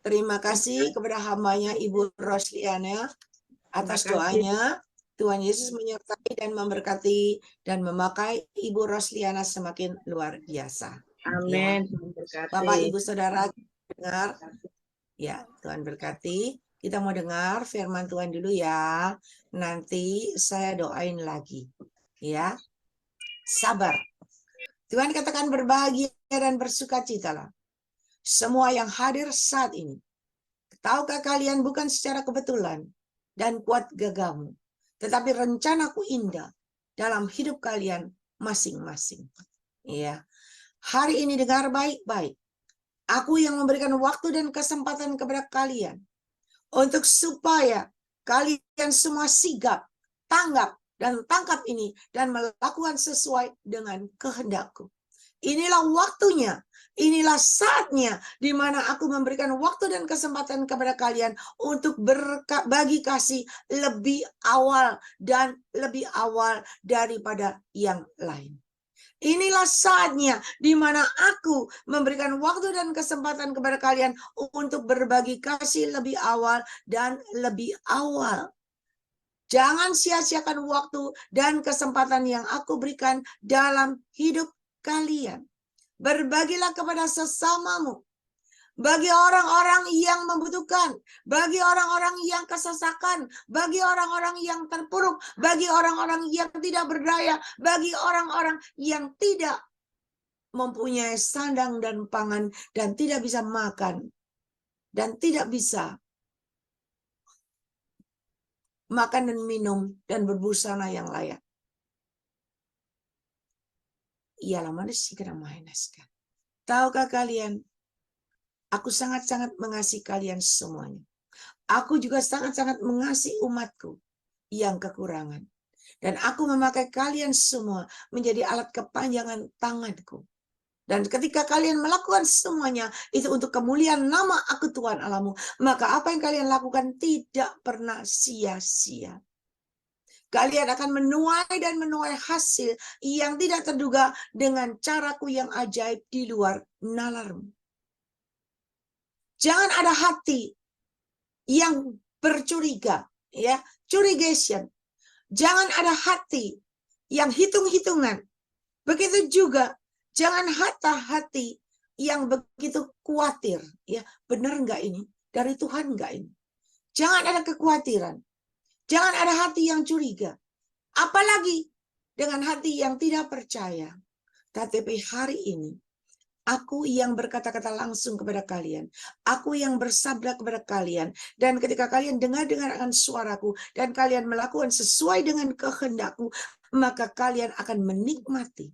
Terima kasih kepada hambanya Ibu Rosliana atas doanya. Tuhan Yesus menyertai dan memberkati dan memakai Ibu Rosliana semakin luar biasa. Amin. Ya. Bapak, Ibu, Saudara, dengar. Ya, Tuhan berkati. Kita mau dengar firman Tuhan dulu ya. Nanti saya doain lagi. Ya. Sabar. Tuhan katakan berbahagia dan bersukacitalah. Semua yang hadir saat ini. Tahukah kalian bukan secara kebetulan dan kuat gagahmu, tetapi rencanaku indah dalam hidup kalian masing-masing. Ya. Hari ini dengar baik-baik. Aku yang memberikan waktu dan kesempatan kepada kalian untuk supaya kalian semua sigap, tanggap, dan tangkap ini dan melakukan sesuai dengan kehendakku. Inilah waktunya, inilah saatnya di mana aku memberikan waktu dan kesempatan kepada kalian untuk berbagi kasih lebih awal dan lebih awal daripada yang lain. Inilah saatnya di mana aku memberikan waktu dan kesempatan kepada kalian untuk berbagi kasih lebih awal dan lebih awal. Jangan sia-siakan waktu dan kesempatan yang aku berikan dalam hidup kalian. Berbagilah kepada sesamamu. Bagi orang-orang yang membutuhkan, bagi orang-orang yang kesesakan, bagi orang-orang yang terpuruk, bagi orang-orang yang tidak berdaya, bagi orang-orang yang tidak mempunyai sandang dan pangan dan tidak bisa makan dan tidak bisa makan dan minum dan berbusana yang layak. Ialah manusia kena mainaskan. Tahukah kalian, aku sangat-sangat mengasihi kalian semuanya. Aku juga sangat-sangat mengasihi umatku yang kekurangan. Dan aku memakai kalian semua menjadi alat kepanjangan tanganku. Dan ketika kalian melakukan semuanya, itu untuk kemuliaan nama aku Tuhan Allahmu. Maka apa yang kalian lakukan tidak pernah sia-sia. Kalian akan menuai dan menuai hasil yang tidak terduga dengan caraku yang ajaib di luar nalarmu. Jangan ada hati yang bercuriga, ya, curigation. Jangan ada hati yang hitung-hitungan. Begitu juga jangan hati yang begitu khawatir, ya, benar nggak ini? Dari Tuhan nggak ini? Jangan ada kekhawatiran. Jangan ada hati yang curiga. Apalagi dengan hati yang tidak percaya. Tetapi hari ini, aku yang berkata-kata langsung kepada kalian. Aku yang bersabda kepada kalian. Dan ketika kalian dengar-dengar akan suaraku. Dan kalian melakukan sesuai dengan kehendakku. Maka kalian akan menikmati.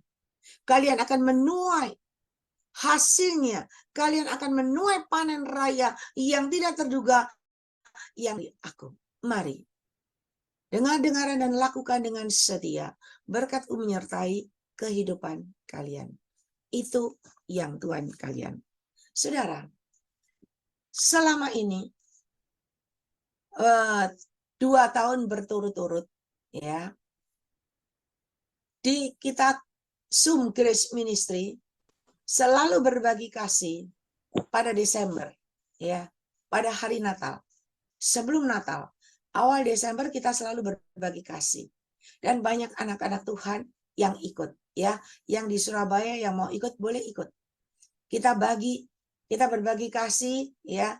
Kalian akan menuai hasilnya. Kalian akan menuai panen raya yang tidak terduga. Yang aku. Mari. Dengar-dengaran dan lakukan dengan setia. Berkat-Ku menyertai kehidupan kalian. Itu yang Tuhan kalian. Saudara, selama ini 2 tahun berturut-turut, ya, di kita Zoom Grace Ministry selalu berbagi kasih pada Desember, ya, pada hari Natal. Sebelum Natal, awal Desember kita selalu berbagi kasih. Dan banyak anak-anak Tuhan yang ikut, ya, yang di Surabaya yang mau ikut boleh ikut. Kita berbagi kasih, ya.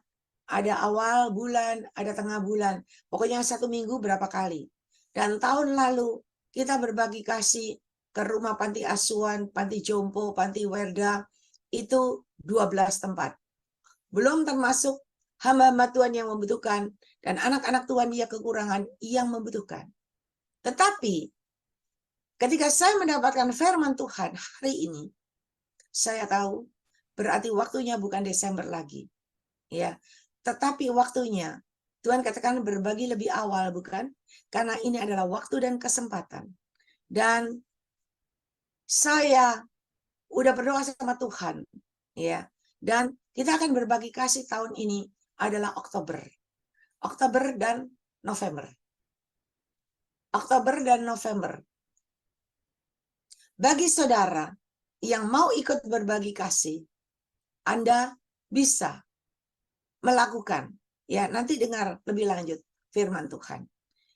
Ada awal bulan, ada tengah bulan. Pokoknya 1 minggu berapa kali. Dan tahun lalu kita berbagi kasih ke rumah panti asuhan, panti jompo, panti werda, itu 12 tempat. Belum termasuk hamba-hamba Tuhan yang membutuhkan dan anak-anak Tuhan yang kekurangan yang membutuhkan. Tetapi ketika saya mendapatkan firman Tuhan hari ini, saya tahu berarti waktunya bukan Desember lagi. Ya, tetapi waktunya Tuhan katakan berbagi lebih awal, bukan? Karena ini adalah waktu dan kesempatan. Dan saya udah berdoa sama Tuhan, ya. Dan kita akan berbagi kasih tahun ini adalah Oktober. Oktober dan November. Oktober dan November. Bagi saudara yang mau ikut berbagi kasih, Anda bisa melakukan. Ya, nanti dengar lebih lanjut firman Tuhan.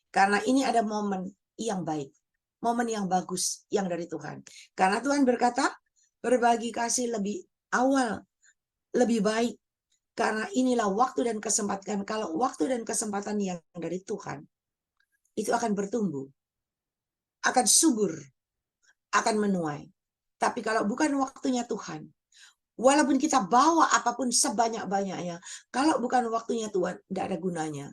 Karena ini ada momen yang baik, momen yang bagus yang dari Tuhan. Karena Tuhan berkata, berbagi kasih lebih awal, lebih baik. Karena inilah waktu dan kesempatan. Kalau waktu dan kesempatan yang dari Tuhan, itu akan bertumbuh, akan subur, akan menuai. Tapi kalau bukan waktunya Tuhan, walaupun kita bawa apapun sebanyak-banyaknya, kalau bukan waktunya Tuhan, tidak ada gunanya.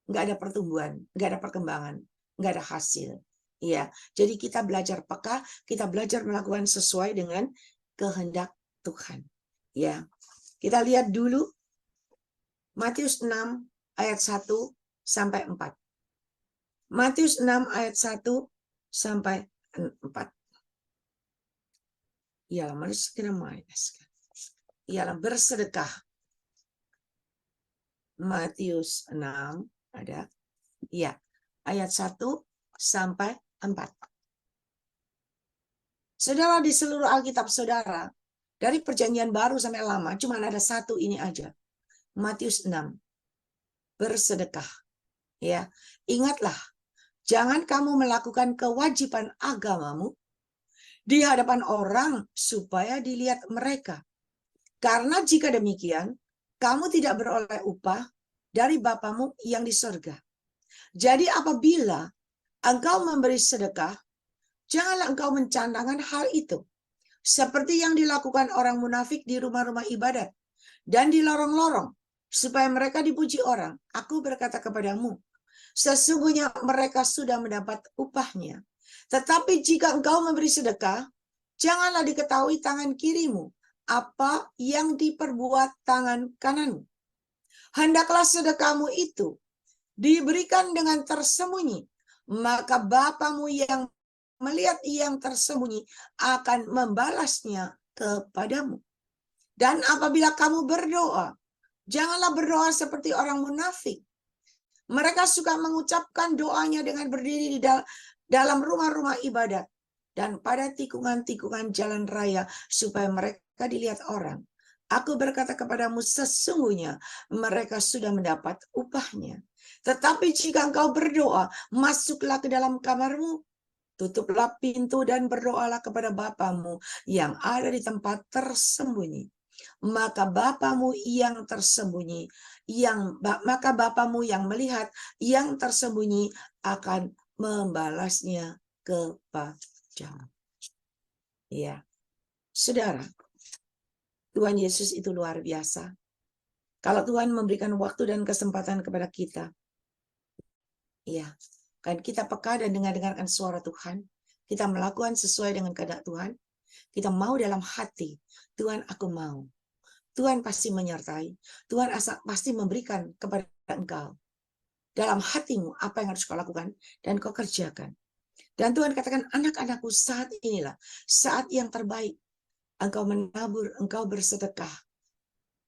Nggak ada pertumbuhan, nggak ada perkembangan, nggak ada hasil. Ya, jadi kita belajar peka, kita belajar melakukan sesuai dengan kehendak Tuhan. Ya, kita lihat dulu Matius 6 ayat 1 sampai 4. Matius 6 ayat 1 sampai 4. Ya, mari segera menayaskan. Ialah bersedekah. Matius 6 ada. Ya, ayat 1 sampai 4. Saudara, di seluruh Alkitab saudara, dari perjanjian baru sampai lama, cuma ada satu ini aja. Matius 6. Bersedekah. Ya, ingatlah, jangan kamu melakukan kewajiban agamamu di hadapan orang supaya dilihat mereka. Karena jika demikian, kamu tidak beroleh upah dari Bapamu yang di surga. Jadi apabila engkau memberi sedekah, janganlah engkau mencandangkan hal itu, seperti yang dilakukan orang munafik di rumah-rumah ibadat dan di lorong-lorong, supaya mereka dipuji orang. Aku berkata kepadamu, sesungguhnya mereka sudah mendapat upahnya. Tetapi jika engkau memberi sedekah, janganlah diketahui tangan kirimu apa yang diperbuat tangan kananmu. Hendaklah sedekahmu itu diberikan dengan tersembunyi, maka Bapamu yang melihat yang tersembunyi akan membalasnya kepadamu. Dan apabila kamu berdoa, janganlah berdoa seperti orang munafik. Mereka suka mengucapkan doanya dengan berdiri di dalam rumah-rumah ibadat dan pada tikungan-tikungan jalan raya supaya mereka dilihat orang. Aku berkata kepadamu, sesungguhnya mereka sudah mendapat upahnya. Tetapi jika engkau berdoa, masuklah ke dalam kamarmu, tutuplah pintu dan berdoalah kepada Bapamu yang ada di tempat tersembunyi. Maka Bapamu yang tersembunyi, maka Bapamu yang melihat yang tersembunyi akan membalasnya kepadamu. Ya, saudara, Tuhan Yesus itu luar biasa. Kalau Tuhan memberikan waktu dan kesempatan kepada kita, ya, kan kita peka dan dengarkan suara Tuhan, kita melakukan sesuai dengan kehendak Tuhan, kita mau dalam hati, Tuhan aku mau. Tuhan pasti menyertai, Tuhan pasti memberikan kepada engkau. Dalam hatimu apa yang harus kau lakukan dan kau kerjakan. Dan Tuhan katakan, anak-anakku, saat inilah saat yang terbaik. Engkau menabur, engkau bersedekah,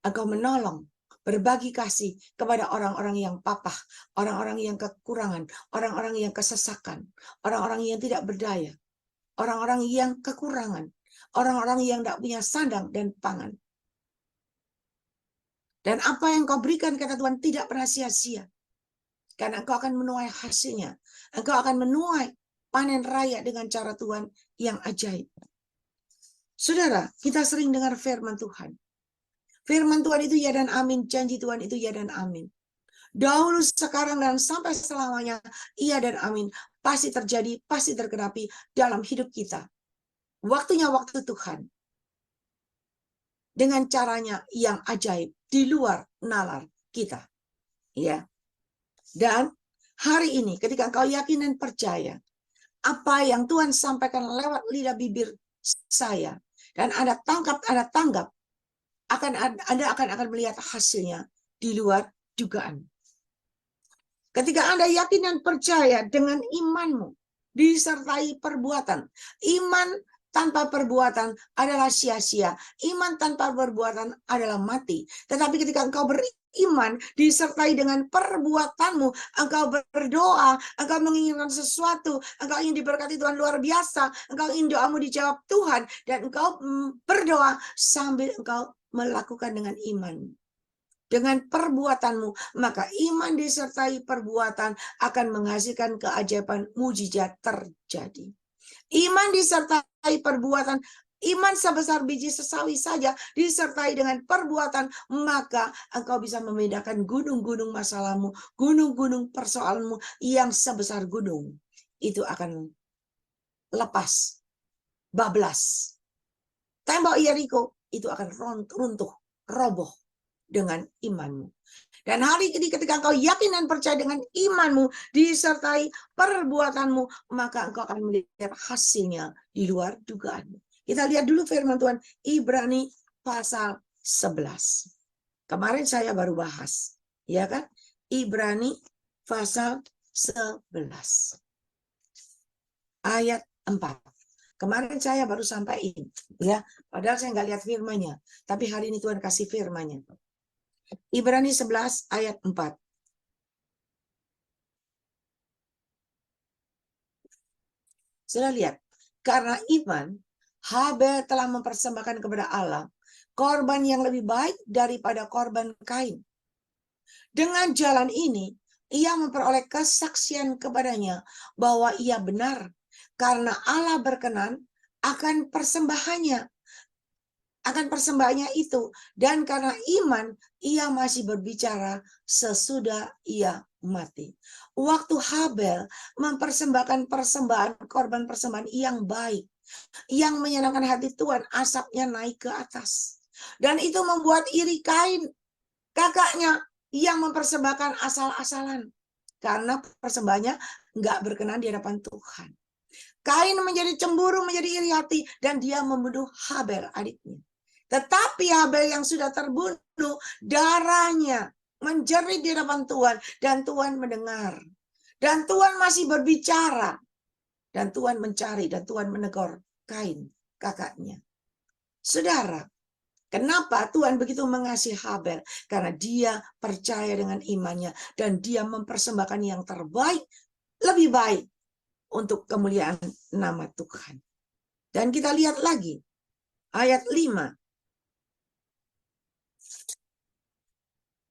engkau menolong, berbagi kasih kepada orang-orang yang papah, orang-orang yang kekurangan, orang-orang yang kesesakan, orang-orang yang tidak berdaya, orang-orang yang kekurangan, orang-orang yang tidak punya sandang dan pangan. Dan apa yang kau berikan, kata Tuhan, tidak pernah sia-sia. Karena engkau akan menuai hasilnya. Engkau akan menuai panen raya dengan cara Tuhan yang ajaib. Saudara, kita sering dengar firman Tuhan. Firman Tuhan itu ya dan amin. Janji Tuhan itu ya dan amin. Dahulu, sekarang, dan sampai selamanya, iya dan amin. Pasti terjadi, pasti tergenapi dalam hidup kita. Waktunya waktu Tuhan. Dengan caranya yang ajaib. Di luar nalar kita. Ya. Dan hari ini ketika engkau yakin dan percaya apa yang Tuhan sampaikan lewat lidah bibir saya dan Anda tanggap, Anda akan melihat hasilnya di luar dugaan. Ketika Anda yakin dan percaya dengan imanmu disertai perbuatan. Iman tanpa perbuatan adalah sia-sia. Iman tanpa perbuatan adalah mati. Tetapi ketika engkau beriman disertai dengan perbuatanmu, engkau berdoa, engkau menginginkan sesuatu, engkau ingin diberkati Tuhan luar biasa, engkau ingin doamu dijawab Tuhan, dan engkau berdoa sambil engkau melakukan dengan iman. dengan perbuatanmu, maka iman disertai perbuatan akan menghasilkan keajaiban mujizat terjadi. Iman disertai perbuatan, iman sebesar biji sesawi saja disertai dengan perbuatan, maka engkau bisa membedakan gunung-gunung masalahmu, gunung-gunung persoalanmu yang sebesar gunung. Itu akan lepas, bablas. Tembok Yeriko itu akan runtuh, roboh dengan imanmu. Dan hari ini ketika engkau yakin dan percaya dengan imanmu disertai perbuatanmu, maka engkau akan melihat hasilnya di luar dugaanmu. Kita lihat dulu firman Tuhan Ibrani pasal 11. Kemarin saya baru bahas, ya kan? Ibrani pasal 11 ayat 4. Kemarin saya baru sampaikan, ya. Padahal saya nggak lihat firman-nya, tapi hari ini Tuhan kasih firman-nya. Ibrani 11 ayat 4. Sudah lihat, karena iman, Habel telah mempersembahkan kepada Allah korban yang lebih baik daripada korban Kain. Dengan jalan ini, ia memperoleh kesaksian kepadanya bahwa ia benar, karena Allah berkenan akan persembahannya itu, dan karena iman ia masih berbicara sesudah ia mati. Waktu Habel mempersembahkan korban persembahan yang baik, yang menyenangkan hati Tuhan, asapnya naik ke atas, dan itu membuat iri Kain, kakaknya, yang mempersembahkan asal-asalan karena persembahannya nggak berkenan di hadapan Tuhan. Kain menjadi cemburu, menjadi iri hati, dan dia membunuh Habel, adiknya. Tetapi Habel yang sudah terbunuh, darahnya menjerit di hadapan Tuhan, dan Tuhan mendengar. Dan Tuhan masih berbicara. Dan Tuhan mencari, dan Tuhan menegur Kain, kakaknya. Saudara, kenapa Tuhan begitu mengasihi Habel? Karena dia percaya dengan imannya, dan dia mempersembahkan yang terbaik, lebih baik, untuk kemuliaan nama Tuhan. Dan kita lihat lagi, ayat 5.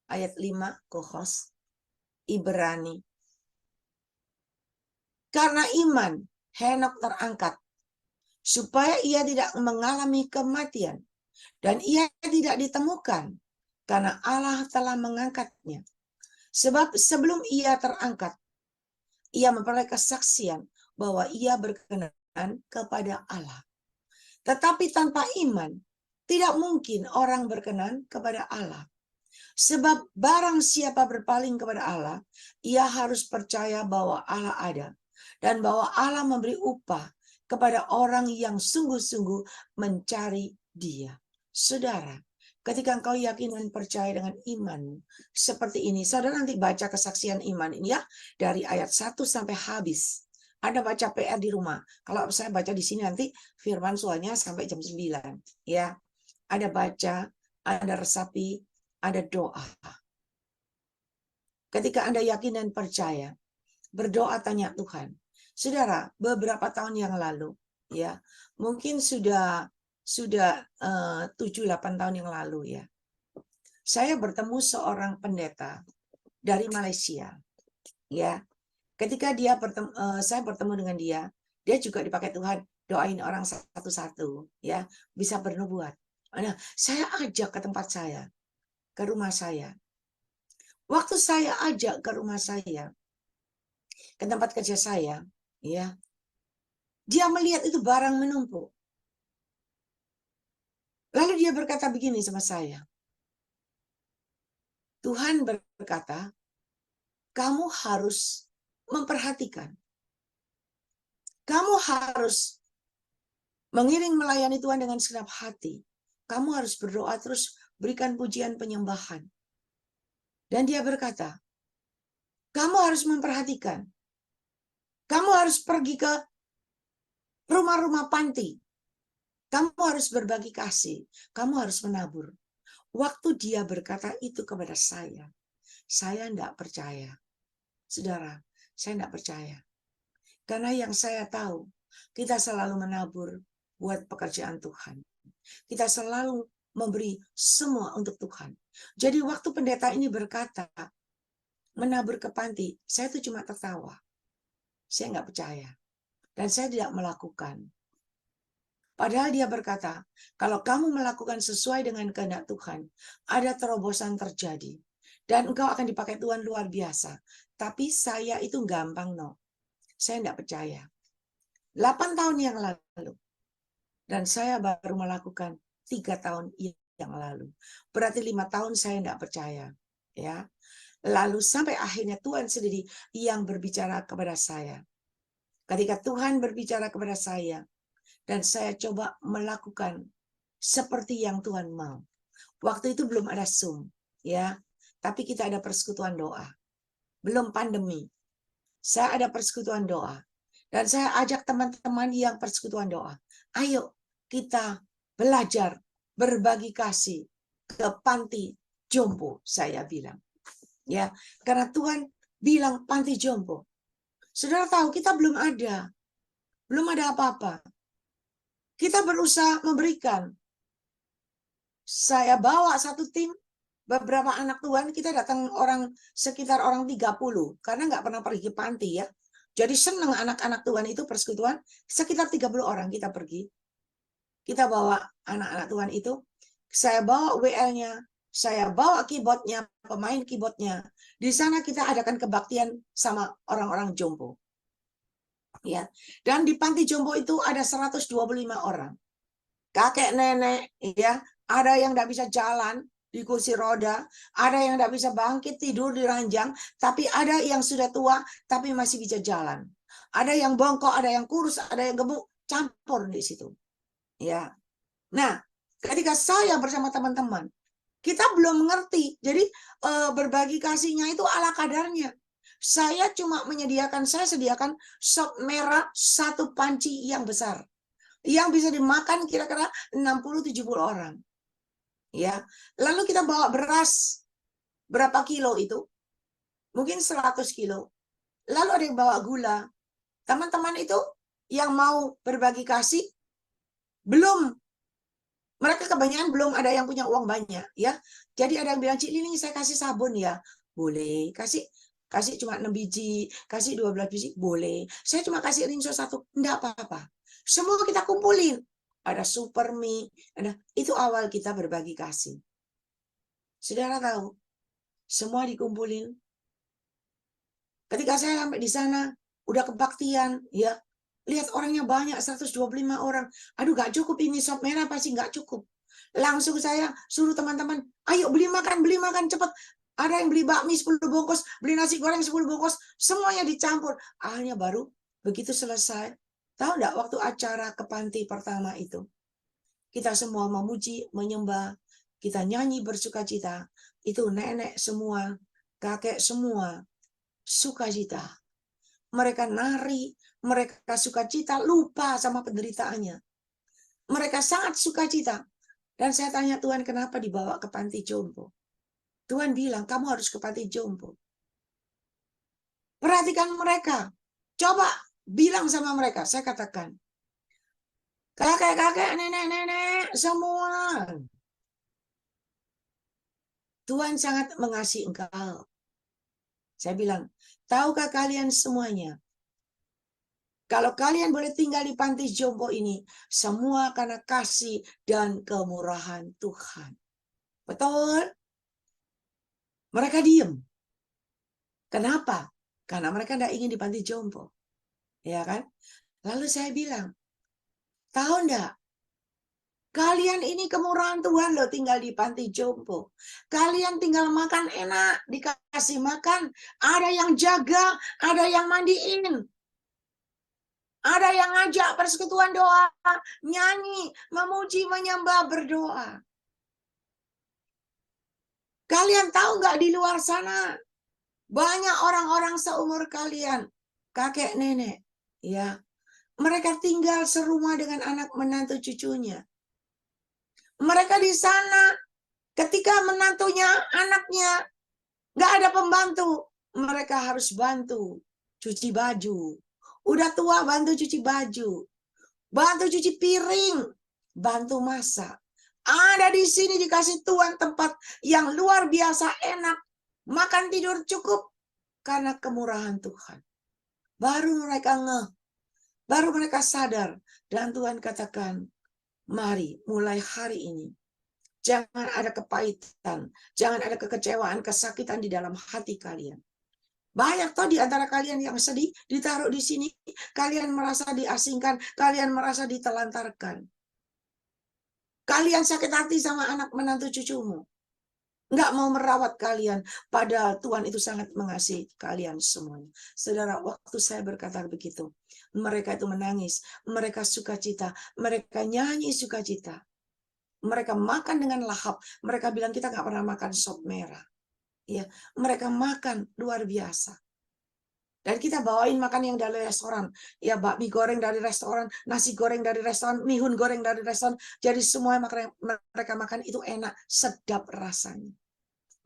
Ayat 5, Kohos, Ibrani. Karena iman, Henok terangkat, supaya ia tidak mengalami kematian, dan ia tidak ditemukan, karena Allah telah mengangkatnya. Sebab sebelum ia terangkat, ia memperoleh kesaksian bahwa ia berkenan kepada Allah. Tetapi tanpa iman, tidak mungkin orang berkenan kepada Allah. Sebab barang siapa berpaling kepada Allah, ia harus percaya bahwa Allah ada, dan bahwa Allah memberi upah kepada orang yang sungguh-sungguh mencari Dia. Saudara, ketika engkau yakin dan percaya dengan iman seperti ini, saudara nanti baca kesaksian iman ini ya, dari ayat 1 sampai habis. Ada baca PR di rumah. Kalau saya baca di sini nanti firman soalnya sampai jam 9. Ya, ada baca, ada resapi, ada doa. Ketika Anda yakin dan percaya, berdoa tanya Tuhan. Saudara, beberapa tahun yang lalu, ya, mungkin sudah 7-8 tahun yang lalu, ya, saya bertemu seorang pendeta dari Malaysia, ya. Ketika saya bertemu dengan dia juga dipakai Tuhan doain orang satu-satu, ya, bisa bernubuat. Nah, saya ajak ke tempat saya, ke rumah saya. Waktu saya ajak ke rumah saya, ke tempat kerja saya, ya, dia melihat itu barang menumpuk. Lalu dia berkata begini sama saya, Tuhan berkata, kamu harus memperhatikan. Kamu harus mengiring melayani Tuhan dengan segenap hati. Kamu harus berdoa terus, berikan pujian penyembahan. Dan dia berkata, kamu harus memperhatikan. Kamu harus pergi ke rumah-rumah panti. Kamu harus berbagi kasih. Kamu harus menabur. Waktu dia berkata itu kepada saya tidak percaya. Saudara, saya tidak percaya. Karena yang saya tahu, kita selalu menabur buat pekerjaan Tuhan. Kita selalu memberi semua untuk Tuhan. Jadi waktu pendeta ini berkata, menabur ke panti, saya tuh cuma tertawa. Saya nggak percaya. Dan saya tidak melakukan. Padahal dia berkata, kalau kamu melakukan sesuai dengan kehendak Tuhan, ada terobosan terjadi. Dan engkau akan dipakai Tuhan luar biasa. Tapi saya itu gampang, no. Saya tidak percaya. 8 tahun yang lalu. Dan saya baru melakukan 3 tahun yang lalu. Berarti 5 tahun saya tidak percaya. Ya. Lalu sampai akhirnya Tuhan sendiri yang berbicara kepada saya. Ketika Tuhan berbicara kepada saya, dan saya coba melakukan seperti yang Tuhan mau. Waktu itu belum ada Zoom, ya, tapi kita ada persekutuan doa. Belum pandemi. Saya ada persekutuan doa. Dan saya ajak teman-teman yang persekutuan doa. Ayo kita belajar berbagi kasih ke panti jompo, saya bilang. Ya, karena Tuhan bilang panti jompo. Saudara tahu kita belum ada apa-apa. Kita berusaha memberikan. Saya bawa satu tim, beberapa anak Tuhan, kita datang sekitar orang 30, karena nggak pernah pergi ke panti ya. Jadi senang anak-anak Tuhan itu persekutuan, sekitar 30 orang kita pergi. Kita bawa anak-anak Tuhan itu, saya bawa WL-nya, saya bawa keyboardnya, pemain keyboardnya. Di sana kita adakan kebaktian sama orang-orang jompo. Ya. Dan di panti jompo itu ada 125 orang. Kakek nenek, ya, ada yang tidak bisa jalan di kursi roda, ada yang tidak bisa bangkit tidur di ranjang, tapi ada yang sudah tua tapi masih bisa jalan. Ada yang bongkok, ada yang kurus, ada yang gemuk, campur di situ. Ya. Nah, ketika saya bersama teman-teman, kita belum mengerti. Jadi berbagi kasihnya itu ala kadarnya. Saya sediakan sop merah 1 panci yang besar. Yang bisa dimakan kira-kira 60-70 orang. Ya. Lalu kita bawa beras berapa kilo itu? Mungkin 100 kilo. Lalu ada yang bawa gula. Teman-teman itu yang mau berbagi kasih belum, mereka kebanyakan belum ada yang punya uang banyak ya. Jadi ada yang bilang, Cik Liling saya kasih sabun ya. Boleh. Kasih cuma 6 biji, kasih 12 biji, boleh. Saya cuma kasih rinso 1, enggak apa-apa. Semua kita kumpulin. Ada super mie, itu awal kita berbagi kasih. Saudara tahu, semua dikumpulin. Ketika saya sampai di sana, udah kebaktian, ya. Lihat orangnya banyak, 125 orang. Aduh, gak cukup ini sop merah, pasti gak cukup. Langsung saya suruh teman-teman, ayo beli makan cepat. Ada yang beli bakmi 10 bungkus, beli nasi goreng 10 bungkus, semuanya dicampur. Akhirnya baru begitu selesai. Tahu enggak waktu acara ke panti pertama itu? Kita semua memuji, menyembah, kita nyanyi bersukacita. Itu nenek semua, kakek semua, sukacita. Mereka nari, mereka sukacita, lupa sama penderitaannya. Mereka sangat sukacita. Dan saya tanya Tuhan, kenapa dibawa ke panti jompo? Tuhan bilang, kamu harus ke panti jompo. Perhatikan mereka. Coba bilang sama mereka. Saya katakan, kakek-kakek, nenek-nenek, semua. Tuhan sangat mengasihi engkau. Saya bilang, tahukah kalian semuanya? Kalau kalian boleh tinggal di panti jompo ini, semua karena kasih dan kemurahan Tuhan. Betul? Mereka diam. Kenapa? Karena mereka tidak ingin di panti jompo. Ya kan? Lalu saya bilang, tahu enggak? Kalian ini kemurahan Tuhan loh tinggal di panti jompo. Kalian tinggal makan enak, dikasih makan. Ada yang jaga, ada yang mandiin. Ada yang ngajak persekutuan doa, nyanyi, memuji, menyembah, berdoa. Kalian tahu nggak di luar sana banyak orang-orang seumur kalian, kakek nenek, ya, mereka tinggal serumah dengan anak menantu cucunya. Mereka di sana ketika menantunya, anaknya nggak ada pembantu, mereka harus bantu cuci baju. Udah tua bantu cuci baju, bantu cuci piring, bantu masak. Ada di sini dikasih Tuhan tempat yang luar biasa enak. Makan tidur cukup karena kemurahan Tuhan. Baru mereka ngeh. Baru mereka sadar. Dan Tuhan katakan, mari mulai hari ini. Jangan ada kepahitan. Jangan ada kekecewaan, kesakitan di dalam hati kalian. Banyak toh di antara kalian yang sedih, ditaruh di sini. Kalian merasa diasingkan, kalian merasa ditelantarkan. Kalian sakit hati sama anak menantu cucumu. Nggak mau merawat kalian. Padahal Tuhan itu sangat mengasihi kalian semuanya. Saudara, waktu saya berkata begitu, mereka itu menangis, mereka sukacita, mereka nyanyi sukacita. Mereka makan dengan lahap. Mereka bilang kita nggak pernah makan sop merah. Ya, mereka makan luar biasa. Dan kita bawain makan yang dari restoran. Ya, bakmi goreng dari restoran, nasi goreng dari restoran, mihun goreng dari restoran. Jadi semua yang mereka makan itu enak, sedap rasanya.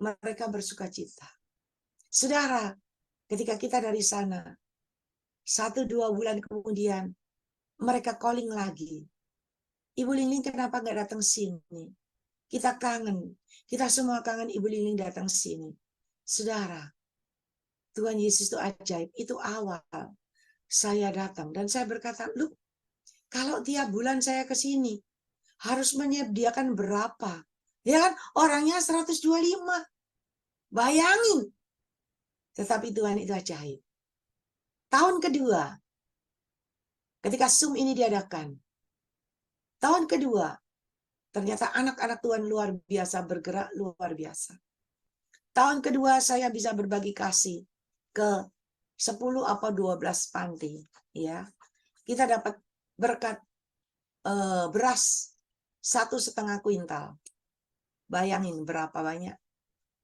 Mereka bersukacita. Saudara, ketika kita dari sana, 1-2 bulan kemudian, mereka calling lagi. Ibu Liling kenapa nggak datang sini? Kita kangen. Kita semua kangen Ibu Liling datang sini. Saudara, Tuhan Yesus itu ajaib. Itu awal saya datang. Dan saya berkata, lu, kalau tiap bulan saya ke sini, harus menyediakan berapa? Ya kan, orangnya 125. Bayangin. Tetapi Tuhan itu ajaib. Tahun kedua, ketika Zoom ini diadakan, tahun kedua, ternyata anak-anak Tuhan luar biasa, bergerak luar biasa. Tahun kedua saya bisa berbagi kasih ke 10 atau 12 panti. Ya, kita dapat berkat beras 1,5 kuintal. Bayangin berapa banyak.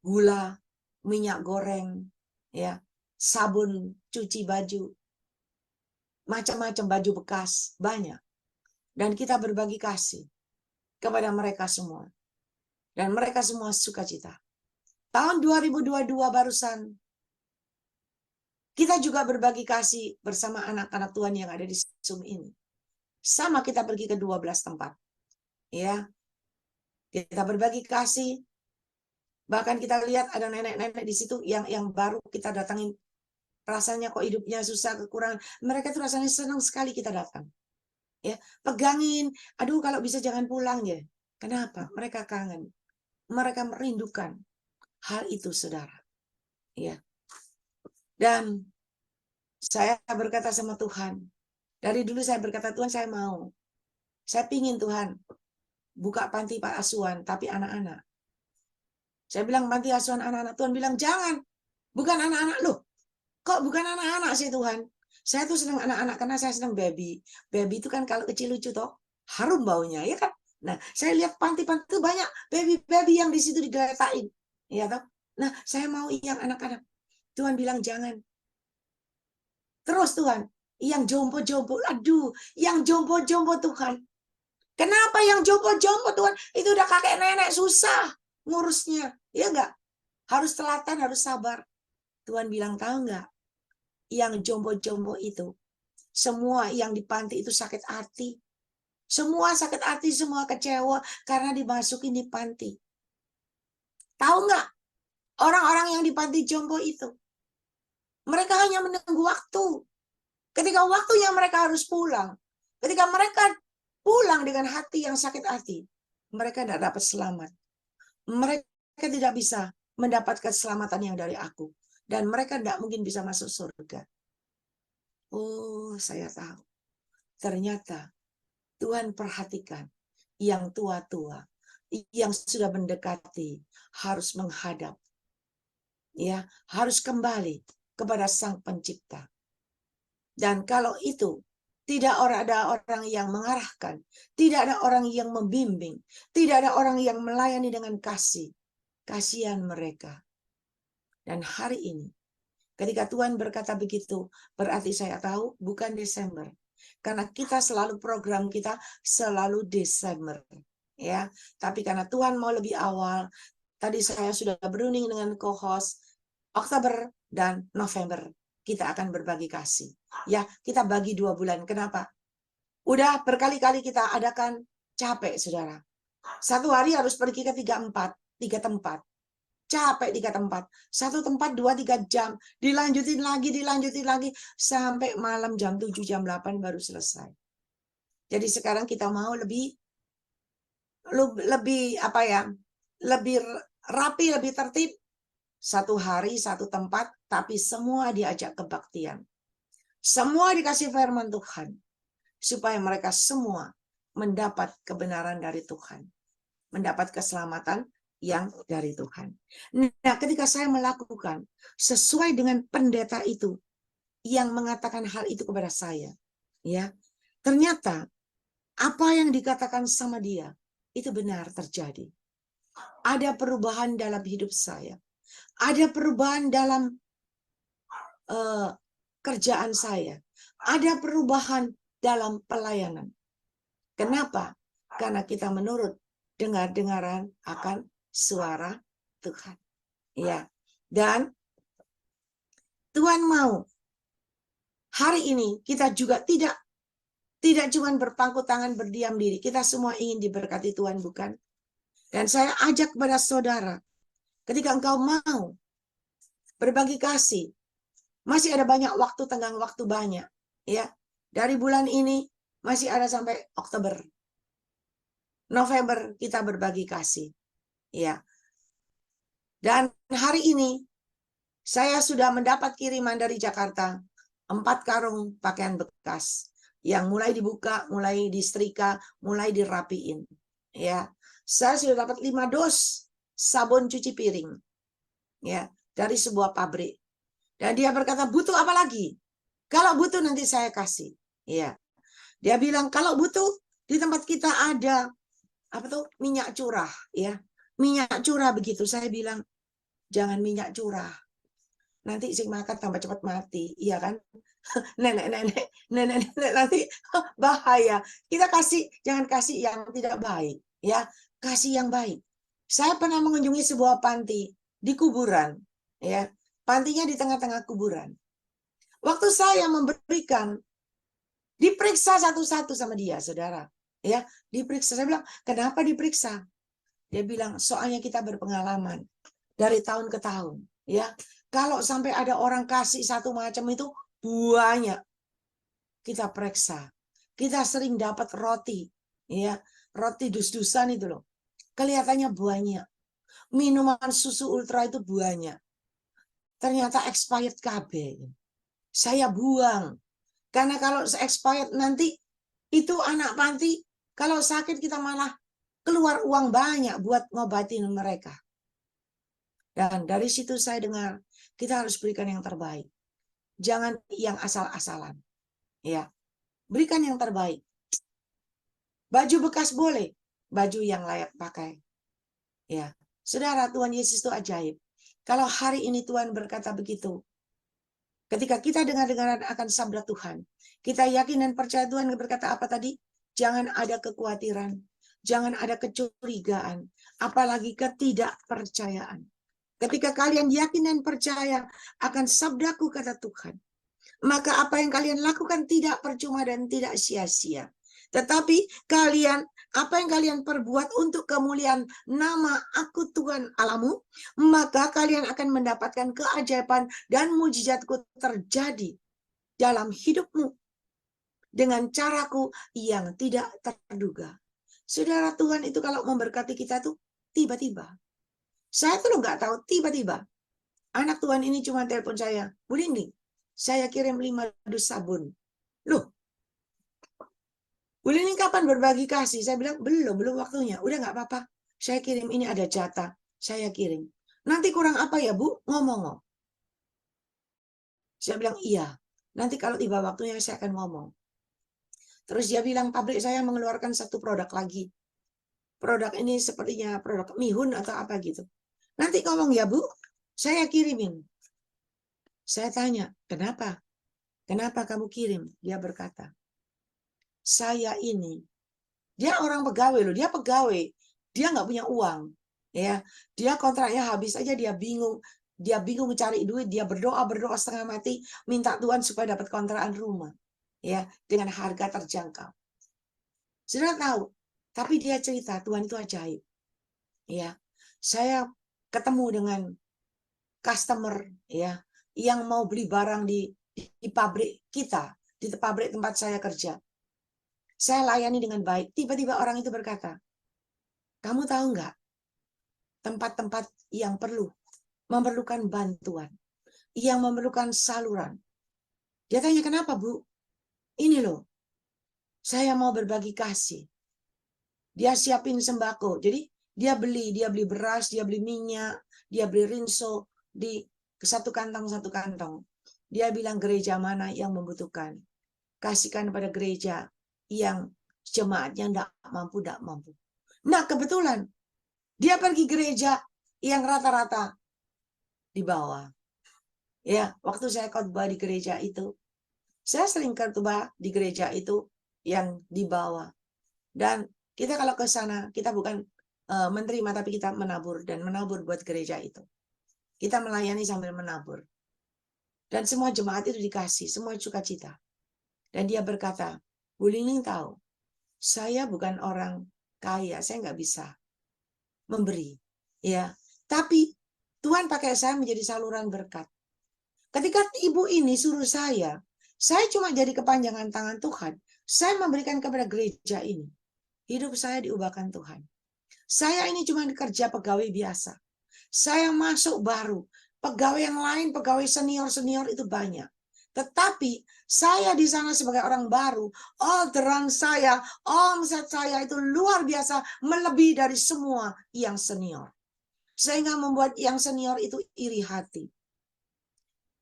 Gula, minyak goreng, ya, sabun cuci baju, macam-macam baju bekas, banyak. Dan kita berbagi kasih kepada mereka semua. Dan mereka semua sukacita. Tahun 2022 barusan, kita juga berbagi kasih bersama anak-anak Tuhan yang ada di Zoom ini. Sama kita pergi ke 12 tempat. Ya, kita berbagi kasih. Bahkan kita lihat ada nenek-nenek di situ yang baru kita datangin. Rasanya kok hidupnya susah, kekurangan. Mereka tuh rasanya senang sekali kita datang. Ya, pegangin. Aduh, kalau bisa jangan pulang ya. Kenapa? Mereka kangen. Mereka merindukan hal itu, saudara. Ya. Dan saya berkata sama Tuhan. Dari dulu saya berkata, Tuhan saya mau. Saya pingin Tuhan buka panti Pak asuhan, tapi anak-anak. Saya bilang panti asuhan anak-anak. Tuhan bilang, jangan. Bukan anak-anak. Loh, kok bukan anak-anak sih Tuhan? Saya tuh senang anak-anak karena saya senang baby. Baby itu kan kalau kecil lucu toh, harum baunya, ya kan? Nah, saya lihat panti-panti itu banyak baby-baby yang di situ digeletain. Ya toh? Nah, saya mau yang anak-anak. Tuhan bilang jangan. Terus Tuhan, yang jompo-jompo, aduh, yang jompo-jompo Tuhan. Kenapa yang jompo-jompo Tuhan? Itu udah kakek nenek susah ngurusnya. Ya enggak? Harus telaten, harus sabar. Tuhan bilang, tahu enggak? Yang jompo-jompo itu, semua yang di panti itu sakit hati. Semua sakit hati, semua kecewa karena dimasukin di panti. Tahu enggak? Orang-orang yang di panti jompo itu, mereka hanya menunggu waktu. Ketika waktunya mereka harus pulang. Ketika mereka pulang dengan hati yang sakit hati, mereka tidak dapat selamat. Mereka tidak bisa mendapatkan keselamatan yang dari aku. Dan mereka tidak mungkin bisa masuk surga. Oh, saya tahu. Ternyata Tuhan perhatikan yang tua-tua, yang sudah mendekati, harus menghadap. Ya, harus kembali kepada Sang Pencipta. Dan kalau itu tidak ada orang yang mengarahkan, tidak ada orang yang membimbing, tidak ada orang yang melayani dengan kasih. Kasihan mereka. Dan hari ini, ketika Tuhan berkata begitu, berarti saya tahu bukan Desember. Karena kita selalu program kita selalu Desember. Ya, tapi karena Tuhan mau lebih awal, tadi saya sudah berunding dengan co-host, Oktober dan November kita akan berbagi kasih. Ya, kita bagi 2 bulan. Kenapa? Udah berkali-kali kita adakan, capek, saudara. Satu hari harus pergi ke tiga tempat. Capek 3 tempat. Satu tempat 2-3 jam. Dilanjutin lagi. Sampai malam jam 7, jam 8 baru selesai. Jadi sekarang kita mau lebih apa ya? Lebih rapi, lebih tertib. Satu hari, satu tempat, tapi semua diajak kebaktian. Semua dikasih firman Tuhan. Supaya mereka semua mendapat kebenaran dari Tuhan. Mendapat keselamatan yang dari Tuhan. Nah, ketika saya melakukan sesuai dengan pendeta itu yang mengatakan hal itu kepada saya, ya, ternyata apa yang dikatakan sama dia itu benar terjadi. Ada perubahan dalam hidup saya. Ada perubahan dalam kerjaan saya. Ada perubahan dalam pelayanan. Kenapa? Karena kita menurut dengar-dengaran akan suara Tuhan. Ya. Dan Tuhan mau hari ini kita juga tidak cuma berpangku tangan berdiam diri. Kita semua ingin diberkati Tuhan, bukan? Dan saya ajak kepada saudara, ketika engkau mau berbagi kasih, masih ada banyak waktu, tenggang waktu banyak, ya. Dari bulan ini masih ada sampai Oktober. November kita berbagi kasih, ya. Dan hari ini saya sudah mendapat kiriman dari Jakarta 4 karung pakaian bekas yang mulai dibuka, mulai disetrika, mulai dirapiin. Ya, saya sudah dapat 5 dos sabun cuci piring, ya, dari sebuah pabrik. Dan dia berkata, butuh apa lagi? Kalau butuh nanti saya kasih. Ya, dia bilang kalau butuh di tempat kita ada apa tuh minyak curah, ya, minyak curah begitu. Saya bilang jangan minyak curah. Nanti sing makan tambah cepat mati, iya kan? Nenek nanti bahaya. Kita jangan kasih yang tidak baik, ya. Kasih yang baik. Saya pernah mengunjungi sebuah panti di kuburan, ya. Pantinya di tengah-tengah kuburan. Waktu saya memberikan, diperiksa satu-satu sama dia, saudara. Ya, diperiksa. Saya bilang, kenapa diperiksa? Dia bilang, soalnya kita berpengalaman dari tahun ke tahun, ya. Kalau sampai ada orang kasih satu macam itu banyak, kita periksa. Kita sering dapat roti, ya, roti dus-dusan itu loh. Kelihatannya banyak. Minuman susu ultra itu banyak. Ternyata expired KB. Saya buang. Karena kalau expired nanti itu anak panti kalau sakit kita malah keluar uang banyak buat ngobatin mereka. Dan dari situ saya dengar, kita harus berikan yang terbaik. Jangan yang asal-asalan. Ya. Berikan yang terbaik. Baju bekas boleh, baju yang layak pakai. Ya. Saudara, Tuhan Yesus itu ajaib. Kalau hari ini Tuhan berkata begitu, ketika kita dengar-dengaran akan sabda Tuhan, kita yakin dan percaya Tuhan berkata apa tadi? Jangan ada kekhawatiran, jangan ada kecurigaan, apalagi ketidakpercayaan. Ketika kalian yakin dan percaya akan sabdaku, kata Tuhan, maka apa yang kalian lakukan tidak percuma dan tidak sia-sia. Tetapi kalian, apa yang kalian perbuat untuk kemuliaan nama aku Tuhan Alamu, maka kalian akan mendapatkan keajaiban dan mujizatku terjadi dalam hidupmu dengan caraku yang tidak terduga. Saudara, Tuhan itu kalau memberkati kita tuh tiba-tiba. Saya tuh nggak tahu, tiba-tiba anak Tuhan ini cuma telepon saya, Bu Lindi, saya kirim 5 dus sabun. Loh, Bu Lindi kapan berbagi kasih? Saya bilang, belum waktunya. Udah nggak apa-apa, saya kirim, ini ada jatah, saya kirim. Nanti kurang apa ya Bu? Ngomong. Saya bilang, iya. Nanti kalau tiba waktunya saya akan ngomong. Terus dia bilang, pabrik saya mengeluarkan satu produk lagi. Produk ini sepertinya produk mihun atau apa gitu. Nanti ngomong ya Bu, saya kirimin. Saya tanya, kenapa? Kenapa kamu kirim? Dia berkata, saya ini, dia orang pegawai loh, dia pegawai. Dia nggak punya uang. Ya, dia kontraknya habis aja, dia bingung cari duit, dia berdoa setengah mati, minta Tuhan supaya dapat kontrakan rumah. Ya, dengan harga terjangkau. Sudah tahu, Tapi dia cerita, Tuhan itu ajaib. Ya, saya ketemu dengan customer ya yang mau beli barang di pabrik kita, di pabrik tempat saya kerja. Saya layani dengan baik. Tiba-tiba orang itu berkata, kamu tahu nggak tempat-tempat yang memerlukan bantuan, yang memerlukan saluran. Dia tanya, kenapa Bu? Ini loh, saya mau berbagi kasih. Dia siapin sembako. Jadi dia beli beras, dia beli minyak, dia beli rinso di satu kantong. Dia bilang gereja mana yang membutuhkan. Kasihkan pada gereja yang jemaatnya tidak mampu. Nah, kebetulan dia pergi gereja yang rata-rata di bawah. Ya, waktu saya khotbah di gereja itu, saya sering khotbah di gereja itu yang di bawah. Dan kita kalau ke sana, kita bukan menerima, tapi kita menabur dan menabur buat gereja itu. Kita melayani sambil menabur. Dan semua jemaat itu dikasih, semua sukacita. Dan dia berkata, Bu Lining tahu, saya bukan orang kaya, saya nggak bisa memberi. Ya, tapi Tuhan pakai saya menjadi saluran berkat. Ketika ibu ini suruh saya cuma jadi kepanjangan tangan Tuhan. Saya memberikan kepada gereja ini. Hidup saya diubahkan Tuhan. Saya ini cuma kerja pegawai biasa. Saya masuk baru. Pegawai yang lain, pegawai senior itu banyak. Tetapi saya di sana sebagai orang baru, orderan saya, omset saya itu luar biasa, melebihi dari semua yang senior. Sehingga membuat yang senior itu iri hati.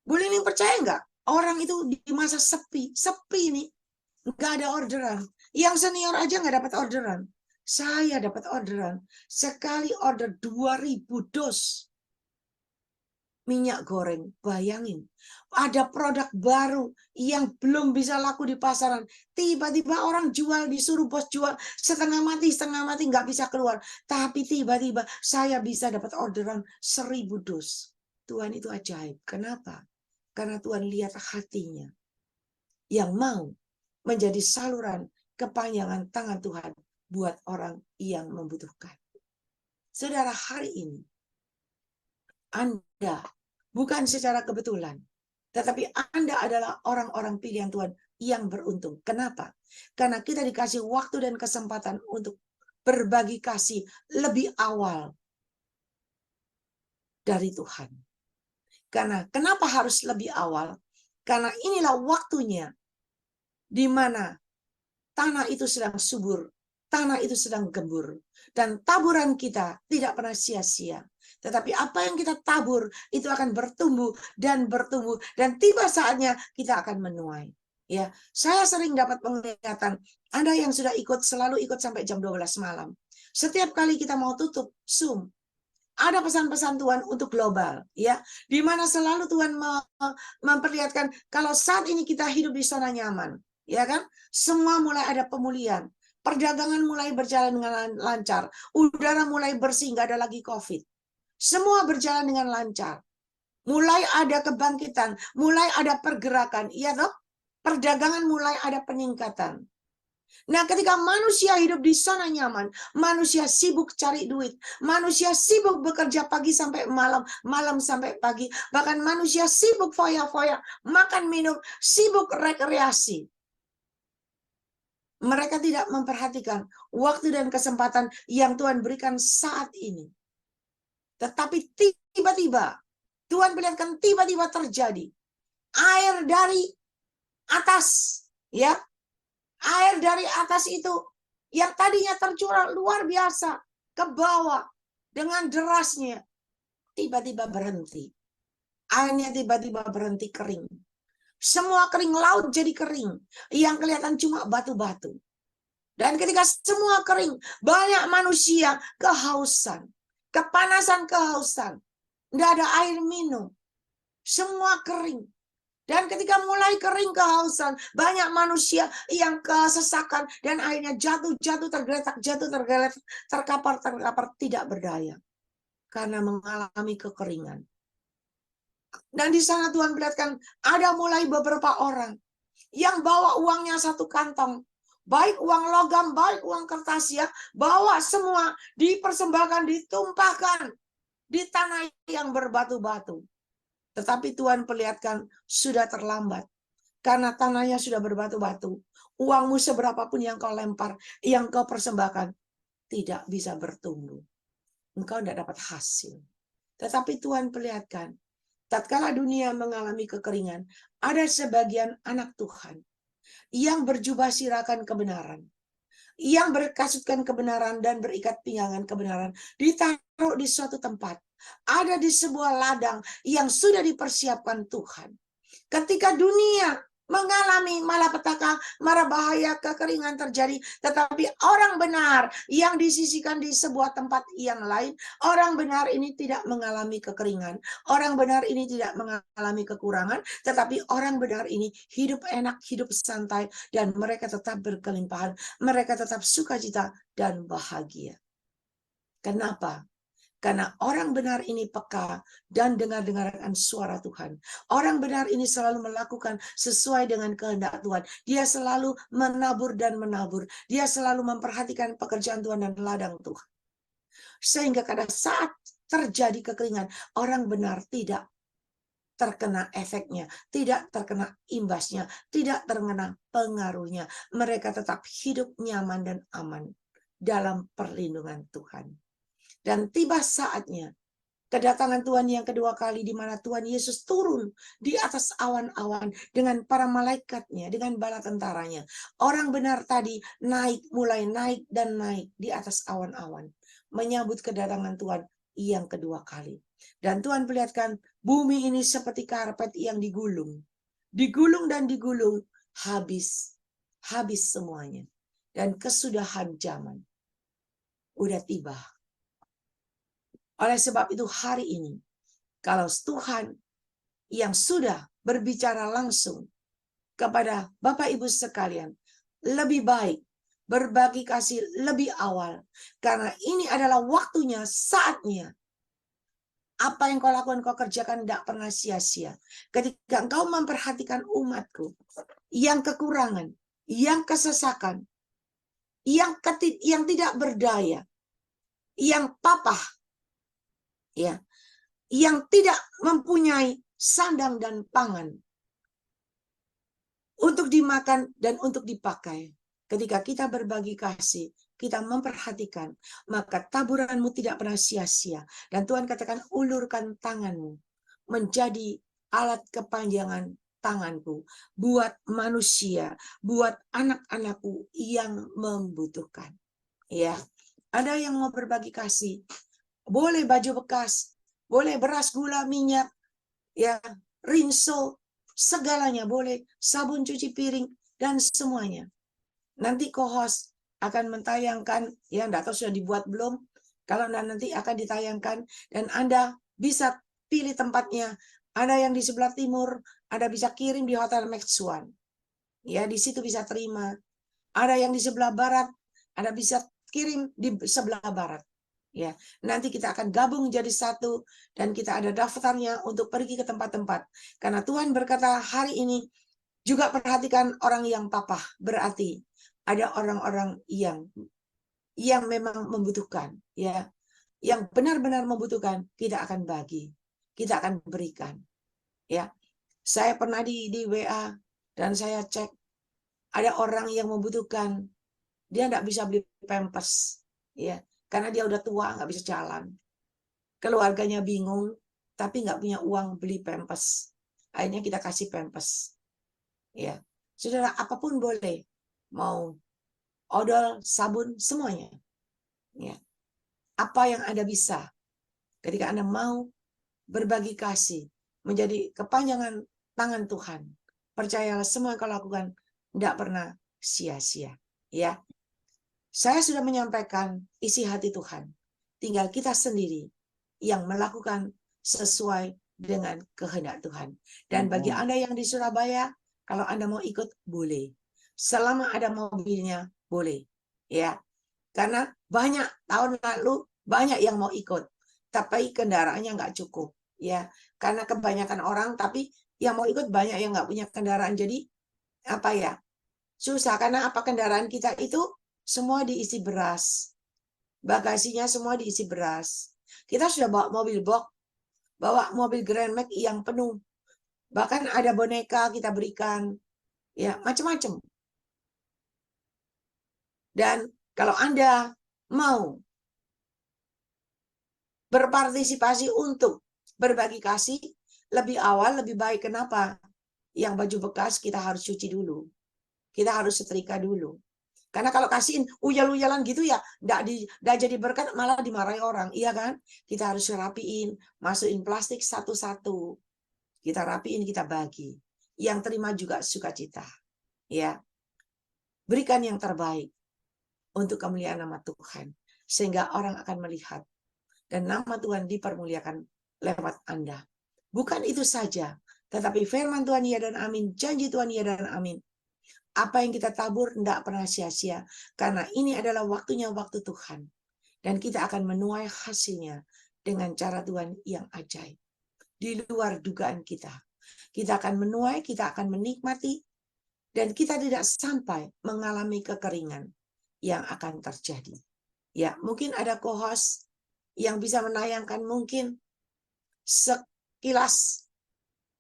Bu Lining percaya nggak? Orang itu di masa sepi ini, nggak ada orderan. Yang senior aja nggak dapat orderan. Saya dapat orderan. Sekali order 2000 dos minyak goreng. Bayangin. Ada produk baru yang belum bisa laku di pasaran. Tiba-tiba orang jual, disuruh bos jual. Setengah mati, nggak bisa keluar. Tapi tiba-tiba saya bisa dapat orderan 1000 dos. Tuhan itu ajaib. Kenapa? Karena Tuhan lihat hatinya. Yang mau menjadi saluran kepanjangan tangan Tuhan buat orang yang membutuhkan. Saudara, hari ini Anda bukan secara kebetulan, tetapi Anda adalah orang-orang pilihan Tuhan yang beruntung. Kenapa? Karena kita dikasih waktu dan kesempatan untuk berbagi kasih lebih awal dari Tuhan. Karena kenapa harus lebih awal? Karena inilah waktunya di mana tanah itu sedang subur, tanah itu sedang gembur, dan taburan kita tidak pernah sia-sia. Tetapi apa yang kita tabur itu akan bertumbuh, dan tiba saatnya kita akan menuai. Ya, saya sering dapat penglihatan, Anda yang sudah selalu ikut sampai jam 12 malam. Setiap kali kita mau tutup Zoom, ada pesan-pesan Tuhan untuk global, ya, di mana selalu Tuhan memperlihatkan kalau saat ini kita hidup di zona nyaman, ya kan? Semua mulai ada pemulihan, perdagangan mulai berjalan dengan lancar, udara mulai bersih, nggak ada lagi COVID, semua berjalan dengan lancar, mulai ada kebangkitan, mulai ada pergerakan, iya toh? Perdagangan mulai ada peningkatan. Nah, ketika manusia hidup di zona nyaman, manusia sibuk cari duit, manusia sibuk bekerja pagi sampai malam, malam sampai pagi, bahkan manusia sibuk foya-foya, makan minum, sibuk rekreasi. Mereka tidak memperhatikan waktu dan kesempatan yang Tuhan berikan saat ini. Tetapi tiba-tiba, Tuhan perlihatkan tiba-tiba terjadi. Air dari atas, ya, air dari atas itu yang tadinya tercurah luar biasa ke bawah dengan derasnya, tiba-tiba berhenti. Airnya tiba-tiba berhenti kering. Semua kering, laut jadi kering. Yang kelihatan cuma batu-batu. Dan ketika semua kering, banyak manusia kehausan. Kepanasan, kehausan. Tidak ada air minum. Semua kering. Dan ketika mulai kering kehausan, banyak manusia yang kesesakan dan akhirnya jatuh tergeletak, terkapar, tidak berdaya karena mengalami kekeringan. Dan di sana Tuhan perlihatkan ada mulai beberapa orang yang bawa uangnya satu kantong, baik uang logam, baik uang kertas ya, bawa semua, dipersembahkan, ditumpahkan di tanah yang berbatu-batu. Tetapi Tuhan perlihatkan sudah terlambat. Karena tanahnya sudah berbatu-batu. Uangmu seberapapun yang kau lempar, yang kau persembahkan, tidak bisa bertumbuh. Engkau tidak dapat hasil. Tetapi Tuhan perlihatkan, tatkala dunia mengalami kekeringan, ada sebagian anak Tuhan yang berjubah sirakan kebenaran, yang berkasutkan kebenaran dan berikat pinggangan kebenaran, ditaruh di suatu tempat, ada di sebuah ladang yang sudah dipersiapkan Tuhan. Ketika dunia mengalami malapetaka, mara bahaya, kekeringan terjadi, tetapi orang benar yang disisihkan di sebuah tempat yang lain, orang benar ini tidak mengalami kekeringan, orang benar ini tidak mengalami kekurangan, tetapi orang benar ini hidup enak, hidup santai, dan mereka tetap berkelimpahan, mereka tetap sukacita dan bahagia. Kenapa? Karena orang benar ini peka dan dengar-dengarkan suara Tuhan. Orang benar ini selalu melakukan sesuai dengan kehendak Tuhan. Dia selalu menabur dan menabur. Dia selalu memperhatikan pekerjaan Tuhan dan ladang Tuhan. Sehingga pada saat terjadi kekeringan, orang benar tidak terkena efeknya, tidak terkena imbasnya, tidak terkena pengaruhnya. Mereka tetap hidup nyaman dan aman dalam perlindungan Tuhan. Dan tiba saatnya kedatangan Tuhan yang kedua kali, di mana Tuhan Yesus turun di atas awan-awan dengan para malaikatnya, dengan bala tentaranya. Orang benar tadi mulai naik dan naik di atas awan-awan, menyambut kedatangan Tuhan yang kedua kali. Dan Tuhan perlihatkan bumi ini seperti karpet yang digulung. Digulung dan digulung, habis semuanya. Dan kesudahan zaman udah tiba. Oleh sebab itu hari ini, kalau Tuhan yang sudah berbicara langsung kepada Bapak Ibu sekalian, lebih baik berbagi kasih lebih awal. Karena ini adalah waktunya, saatnya. Apa yang kau lakukan, kau kerjakan tidak pernah sia-sia. Ketika engkau memperhatikan umatku, yang kekurangan, yang kesesakan, yang tidak berdaya, yang papah, ya, yang tidak mempunyai sandang dan pangan untuk dimakan dan untuk dipakai. Ketika kita berbagi kasih, kita memperhatikan, maka taburanmu tidak pernah sia-sia. Dan Tuhan katakan, ulurkan tanganmu menjadi alat kepanjangan tanganku buat manusia, buat anak-anakku yang membutuhkan. Ya, ada yang mau berbagi kasih, boleh baju bekas, boleh beras, gula, minyak, ya, rinso, segalanya boleh, sabun cuci piring, dan semuanya. Nanti co-host akan mentayangkan, ya enggak tahu sudah dibuat belum, kalau nanti akan ditayangkan, dan Anda bisa pilih tempatnya. Ada yang di sebelah timur, Anda bisa kirim di Hotel Max One. Ya, di situ bisa terima. Ada yang di sebelah barat, Anda bisa kirim di sebelah barat. Ya, nanti kita akan gabung jadi satu dan kita ada daftarnya untuk pergi ke tempat-tempat. Karena Tuhan berkata hari ini juga perhatikan orang yang papah, berarti ada orang-orang yang memang membutuhkan, ya, yang benar-benar membutuhkan, kita akan bagi, kita akan berikan. Ya, saya pernah di WA dan saya cek ada orang yang membutuhkan, dia nggak bisa beli pampers, ya. Karena dia udah tua, nggak bisa jalan. Keluarganya bingung, tapi nggak punya uang beli pampers. Akhirnya kita kasih pampers. Ya, saudara, apapun boleh. Mau odol, sabun, semuanya. Ya. Apa yang Anda bisa. Ketika Anda mau berbagi kasih, menjadi kepanjangan tangan Tuhan. Percayalah, semua yang kau lakukan tidak pernah sia-sia. Ya. Saya sudah menyampaikan isi hati Tuhan. Tinggal kita sendiri yang melakukan sesuai dengan kehendak Tuhan. Dan bagi Anda yang di Surabaya, kalau Anda mau ikut, boleh. Selama ada mobilnya, boleh. Ya, karena banyak tahun lalu, banyak yang mau ikut. Tapi kendaraannya nggak cukup. Ya, karena kebanyakan orang, tapi yang mau ikut banyak yang nggak punya kendaraan. Jadi, apa ya, Susah karena apa, kendaraan kita itu semua diisi beras. Bagasinya semua diisi beras. Kita sudah bawa mobil box, bawa mobil Grand Max yang penuh. Bahkan ada boneka kita berikan, ya macam-macam. Dan kalau Anda mau berpartisipasi untuk berbagi kasih, lebih awal lebih baik. Kenapa? Yang baju bekas kita harus cuci dulu. Kita harus setrika dulu. Karena kalau kasihin uyal-uyalan gitu ya, enggak jadi berkat, malah dimarahi orang, iya kan? Kita harus rapiin, masukin plastik satu-satu. Kita rapiin, kita bagi. Yang terima juga sukacita. Ya. Berikan yang terbaik untuk kemuliaan nama Tuhan. Sehingga orang akan melihat dan nama Tuhan dipermuliakan lewat Anda. Bukan itu saja, tetapi firman Tuhan ya dan amin, janji Tuhan ya dan amin. Apa yang kita tabur tidak pernah sia-sia, karena ini adalah waktunya waktu Tuhan. Dan kita akan menuai hasilnya dengan cara Tuhan yang ajaib. Di luar dugaan kita. Kita akan menuai, kita akan menikmati, dan kita tidak sampai mengalami kekeringan yang akan terjadi. Ya, mungkin ada co-host yang bisa menayangkan mungkin sekilas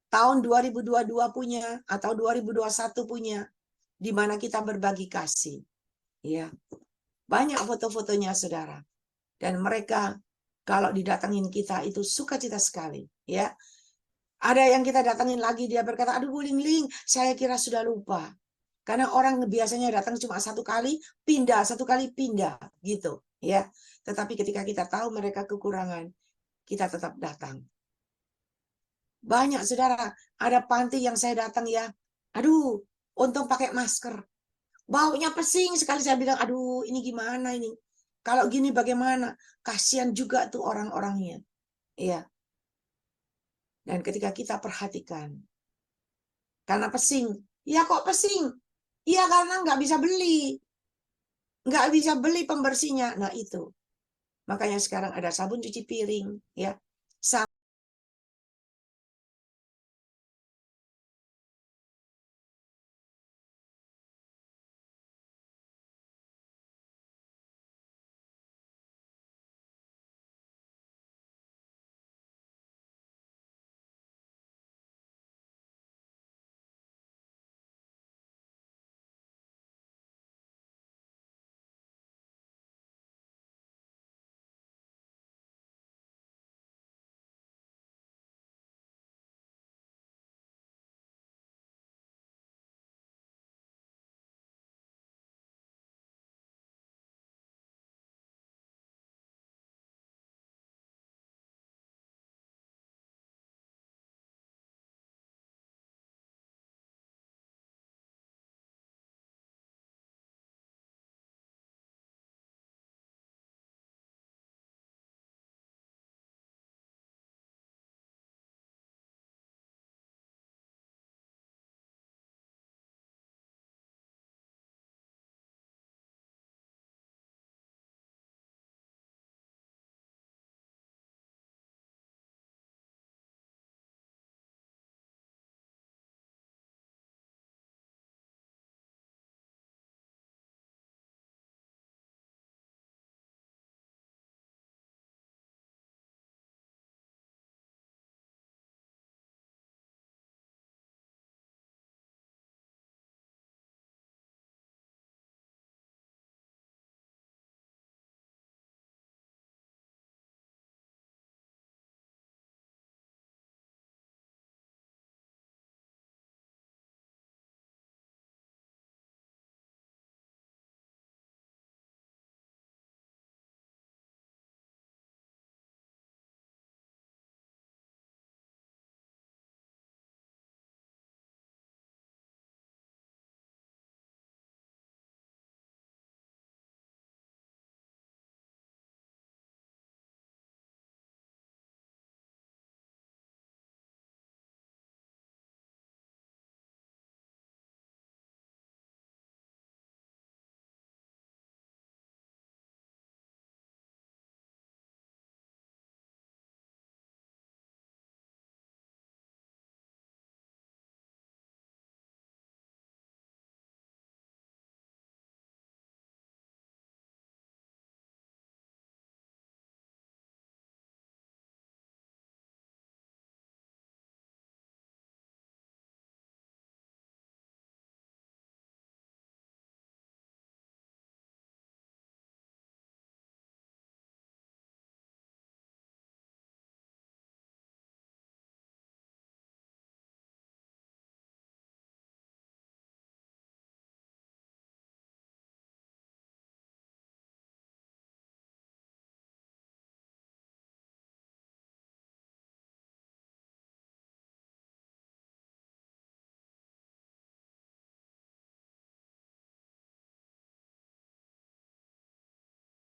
tahun 2022 punya atau 2021 punya, di mana kita berbagi kasih. Ya, banyak foto-fotonya saudara. Dan mereka kalau didatangin kita itu sukacita sekali. Ya, ada yang kita datangin lagi, dia berkata, aduh Bu Ling, saya kira sudah lupa. Karena orang biasanya datang cuma satu kali pindah gitu. Ya, tetapi ketika kita tahu mereka kekurangan, kita tetap datang. Banyak saudara, ada panti yang saya datang ya, aduh, untung pakai masker. Baunya pesing sekali, saya bilang, aduh ini gimana ini. Kalau gini bagaimana? Kasihan juga tuh orang-orangnya. Iya. Dan ketika kita perhatikan, karena pesing. Ya kok pesing? Iya karena nggak bisa beli. Nggak bisa beli pembersihnya. Nah itu. Makanya sekarang ada sabun cuci piring. Ya.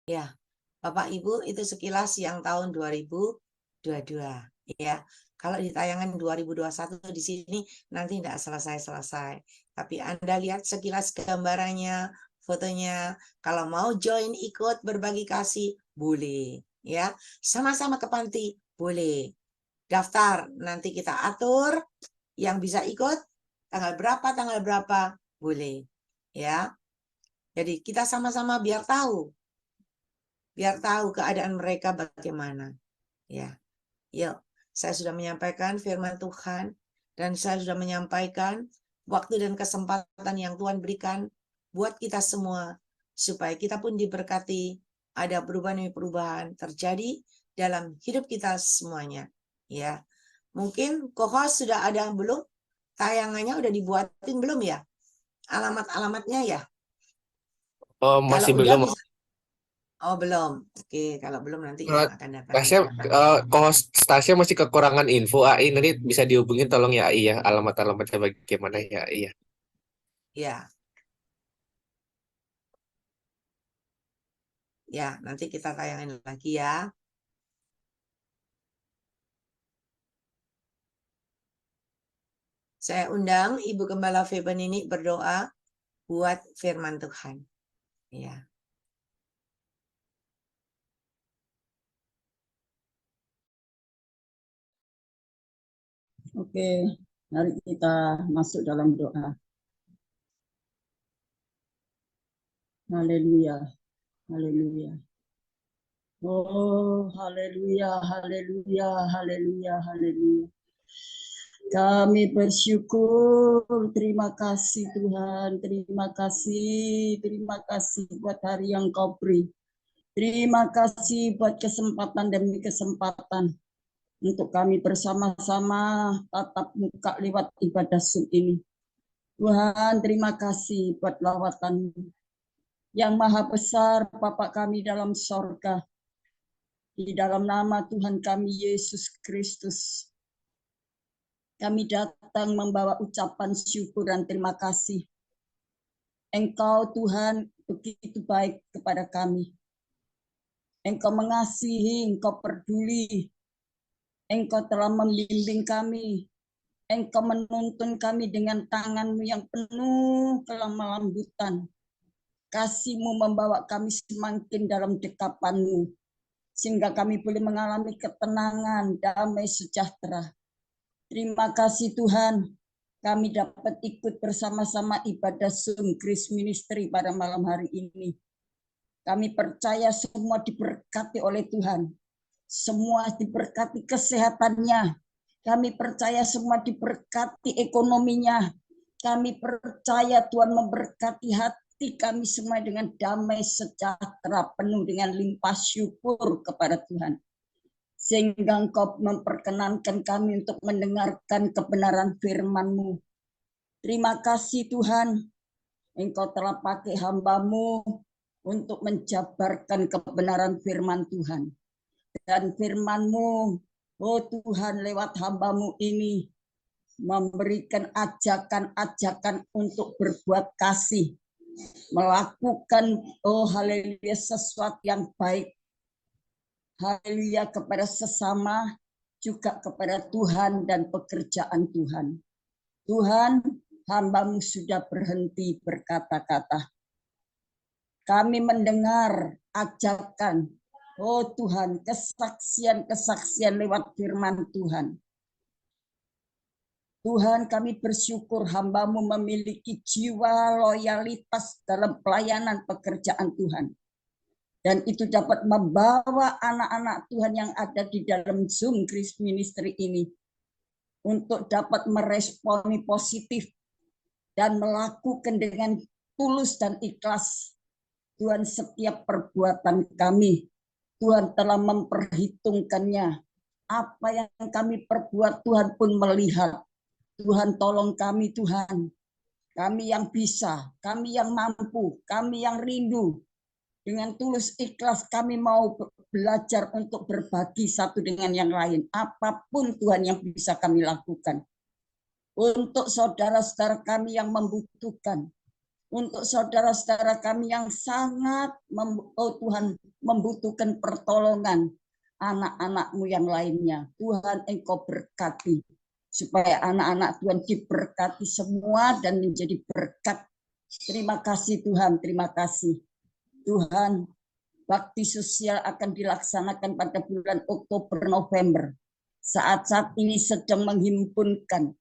Ya, Bapak Ibu itu sekilas yang tahun 2022 ya. Kalau di tayangan 2021 di sini nanti tidak selesai-selesai. Tapi Anda lihat sekilas gambarannya, fotonya. Kalau mau join ikut berbagi kasih, boleh ya. Sama-sama ke panti, boleh. Daftar, nanti kita atur yang bisa ikut tanggal berapa, boleh ya. Jadi kita sama-sama biar tahu keadaan mereka bagaimana. Ya, yuk. Saya sudah menyampaikan firman Tuhan dan saya sudah menyampaikan waktu dan kesempatan yang Tuhan berikan buat kita semua supaya kita pun diberkati, ada perubahan-perubahan terjadi dalam hidup kita semuanya. Ya, mungkin kohos sudah ada belum? Tayangannya udah dibuatin belum ya? Alamat-alamatnya ya? Oh, Kalau masih udah belum. bisa. Oh, belum. Oke, kalau belum nanti Eh, yang akan datang. Tasya, Tasya masih kekurangan info AI. Nanti bisa dihubungin tolong ya AI ya. Alamat-alamatnya bagaimana ya AI ya. Ya, ya, nanti kita tayangin lagi ya. Saya undang Ibu Gembala Feben ini berdoa buat firman Tuhan. Ya. Oke, mari kita masuk dalam doa. Haleluya, haleluya. Oh, haleluya, haleluya, haleluya, haleluya. Kami bersyukur, terima kasih Tuhan, terima kasih buat hari yang Kau beri. Terima kasih buat kesempatan demi kesempatan untuk kami bersama-sama tatap muka lewat ibadah Zoom ini. Tuhan, terima kasih buat lawatan yang maha besar Bapa kami dalam sorga. Di dalam nama Tuhan kami Yesus Kristus, kami datang membawa ucapan syukur dan terima kasih. Engkau Tuhan begitu baik kepada kami. Engkau mengasihi, Engkau peduli. Engkau telah membimbing kami. Engkau menuntun kami dengan tangan-Mu yang penuh kelemah lembutan. Kasih-Mu membawa kami semakin dalam dekapan-Mu, sehingga kami boleh mengalami ketenangan, damai, sejahtera. Terima kasih Tuhan, kami dapat ikut bersama-sama ibadah Zoom Grace Ministry pada malam hari ini. Kami percaya semua diberkati oleh Tuhan. Semua diberkati kesehatannya. Kami percaya semua diberkati ekonominya. Kami percaya Tuhan memberkati hati kami semua dengan damai sejahtera penuh dengan limpah syukur kepada Tuhan. Sehingga Engkau memperkenankan kami untuk mendengarkan kebenaran firman-Mu. Terima kasih Tuhan, Engkau telah pakai hamba-Mu untuk menjabarkan kebenaran firman Tuhan. Dan firman-Mu, oh Tuhan, lewat hamba-Mu ini memberikan ajakan-ajakan untuk berbuat kasih, melakukan, oh haleluya, sesuatu yang baik, haleluya, kepada sesama, juga kepada Tuhan dan pekerjaan Tuhan. Tuhan, hamba-Mu sudah berhenti berkata-kata. Kami mendengar ajakan, oh Tuhan, kesaksian-kesaksian lewat firman Tuhan. Tuhan, kami bersyukur hamba-Mu memiliki jiwa loyalitas dalam pelayanan pekerjaan Tuhan. Dan itu dapat membawa anak-anak Tuhan yang ada di dalam Zoom Grace Ministry ini untuk dapat meresponi positif dan melakukan dengan tulus dan ikhlas. Tuhan, setiap perbuatan kami, Tuhan telah memperhitungkannya. Apa yang kami perbuat, Tuhan pun melihat. Tuhan tolong kami Tuhan, kami yang bisa, kami yang mampu, kami yang rindu. Dengan tulus ikhlas kami mau belajar untuk berbagi satu dengan yang lain. Apapun Tuhan yang bisa kami lakukan. Untuk saudara-saudara kami yang membutuhkan. untuk saudara-saudara kami yang sangat Tuhan membutuhkan pertolongan, anak-anak-Mu yang lainnya. Tuhan, Engkau berkati supaya anak-anak Tuhan diberkati semua dan menjadi berkat. Terima kasih Tuhan, terima kasih. Tuhan, bakti sosial akan dilaksanakan pada bulan Oktober November. Saat-saat ini sedang mengumpulkan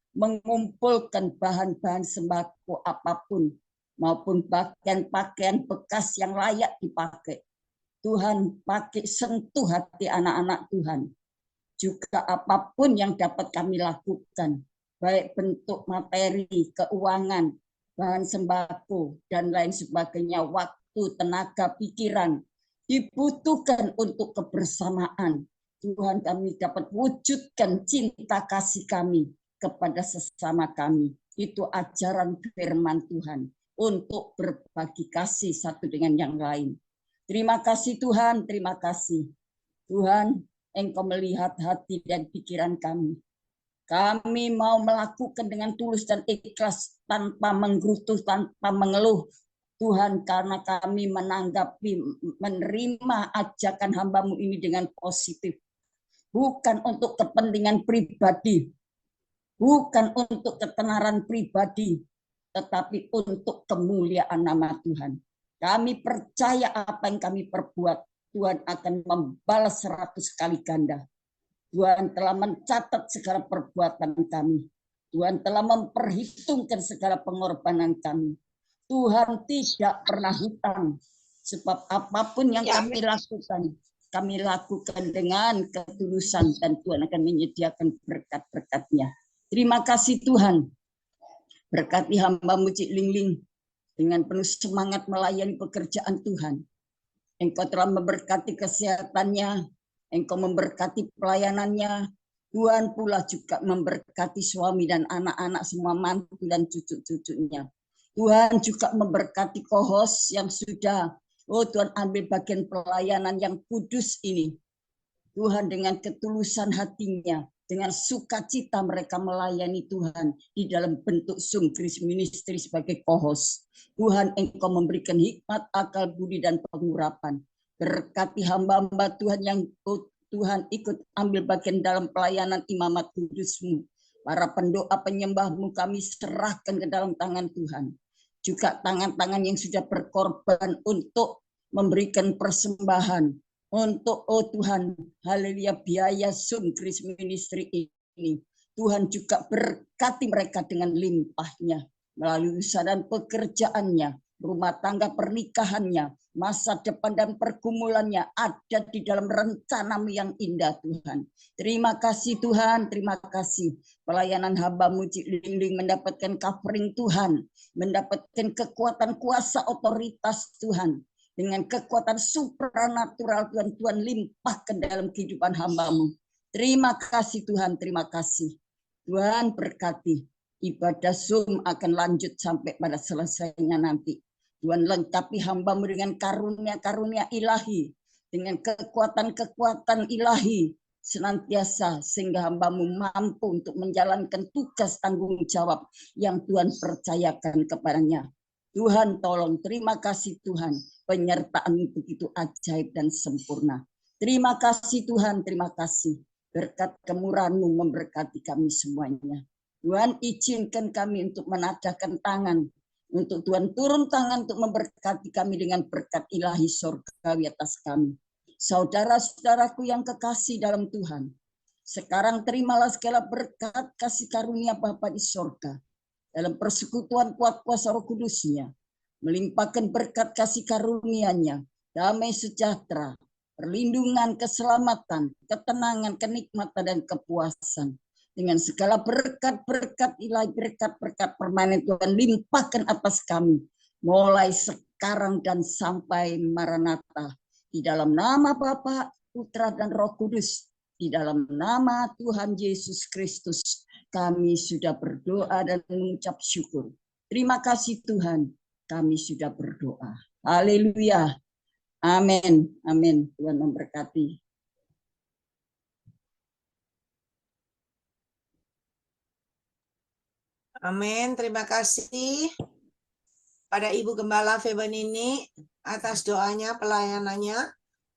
bahan-bahan sembako apapun, maupun pakaian-pakaian bekas yang layak dipakai. Tuhan, pakai sentuh hati anak-anak Tuhan. Juga apapun yang dapat kami lakukan, baik bentuk materi, keuangan, bahan sembako, dan lain sebagainya, waktu, tenaga, pikiran, dibutuhkan untuk kebersamaan. Tuhan, kami dapat wujudkan cinta kasih kami kepada sesama kami. Itu ajaran firman Tuhan untuk berbagi kasih satu dengan yang lain. Terima kasih Tuhan, terima kasih. Tuhan, Engkau melihat hati dan pikiran kami. Kami mau melakukan dengan tulus dan ikhlas, tanpa menggerutu, tanpa mengeluh. Tuhan, karena kami menerima ajakan hamba-Mu ini dengan positif. Bukan untuk kepentingan pribadi, bukan untuk ketenaran pribadi, tetapi untuk kemuliaan nama Tuhan. Kami percaya apa yang kami perbuat, Tuhan akan membalas 100 kali ganda. Tuhan telah mencatat segala perbuatan kami. Tuhan telah memperhitungkan segala pengorbanan kami. Tuhan tidak pernah hutang, sebab apapun yang kami lakukan dengan ketulusan, dan Tuhan akan menyediakan berkat-berkat-Nya. Terima kasih Tuhan. Berkati hamba-Mu Cik Lingling dengan penuh semangat melayani pekerjaan Tuhan. Engkau telah memberkati kesehatannya, Engkau memberkati pelayanannya. Tuhan pula juga memberkati suami dan anak-anak, semua mantu dan cucu-cucunya. Tuhan juga memberkati co-host yang sudah, Tuhan ambil bagian pelayanan yang kudus ini. Tuhan, dengan ketulusan hatinya, dengan sukacita mereka melayani Tuhan di dalam bentuk Zoom Grace Ministry sebagai co-host. Tuhan, Engkau memberikan hikmat, akal budi, dan pengurapan. Berkati hamba-hamba Tuhan yang Tuhan ikut ambil bagian dalam pelayanan imamat kudus-Mu. Para pendoa penyembah-Mu kami serahkan ke dalam tangan Tuhan. Juga tangan-tangan yang sudah berkorban untuk memberikan persembahan, untuk Tuhan, haleluya, biaya Zoom Grace Ministry ini. Tuhan juga berkati mereka dengan limpahnya melalui usaha dan pekerjaannya, rumah tangga pernikahannya, masa depan dan pergumulannya ada di dalam rencana-Mu yang indah Tuhan. Terima kasih Tuhan, terima kasih. Pelayanan hamba-Mu Cik Lingling mendapatkan covering Tuhan, mendapatkan kekuatan kuasa otoritas Tuhan. Dengan kekuatan supranatural Tuhan limpahkan dalam kehidupan hamba-Mu. Terima kasih Tuhan, terima kasih. Tuhan berkati. Ibadah Zoom akan lanjut sampai pada selesainya nanti. Tuhan lengkapi hamba-Mu dengan karunia-karunia ilahi, dengan kekuatan-kekuatan ilahi senantiasa, sehingga hamba-Mu mampu untuk menjalankan tugas tanggung jawab yang Tuhan percayakan kepadanya. Tuhan tolong, terima kasih Tuhan, penyertaan begitu ajaib dan sempurna. Terima kasih Tuhan, terima kasih. Berkat kemurahan-Mu memberkati kami semuanya. Tuhan izinkan kami untuk menadahkan tangan, untuk Tuhan turun tangan untuk memberkati kami dengan berkat ilahi surgawi atas kami. Saudara-saudaraku yang kekasih dalam Tuhan, sekarang terimalah segala berkat kasih karunia Bapa di surga, dalam persekutuan kuat kuasa Roh Kudus-Nya, melimpahkan berkat kasih karunia-Nya, damai sejahtera, perlindungan, keselamatan, ketenangan, kenikmatan, dan kepuasan. Dengan segala berkat-berkat ilahi, berkat-berkat permanen Tuhan limpahkan atas kami, mulai sekarang dan sampai Maranatha. Di dalam nama Bapa, Putra, dan Roh Kudus, di dalam nama Tuhan Yesus Kristus, kami sudah berdoa dan mengucap syukur. Terima kasih Tuhan, kami sudah berdoa. Haleluya. Amin. Amin. Tuhan memberkati. Amin. Terima kasih. pada Ibu Gembala Febenini atas doanya, pelayanannya.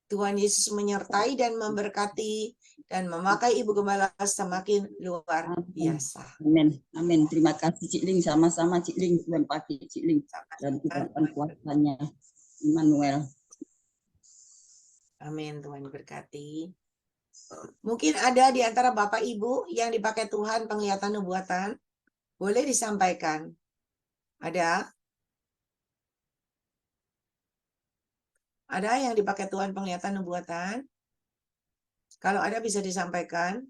Tuhan Yesus menyertai dan memberkati dan memakai Ibu Gembala semakin luar biasa. Amin. Amin. Terima kasih Cik Ling, sama-sama Cik Ling. Tuhan pakai Cik Ling dan Tuhan kuasanya Immanuel. Amin, Tuhan berkati. Mungkin ada di antara Bapak Ibu yang dipakai Tuhan penglihatan nubuatan. Boleh disampaikan. Ada? Ada yang dipakai Tuhan penglihatan nubuatan? Kalau ada bisa disampaikan.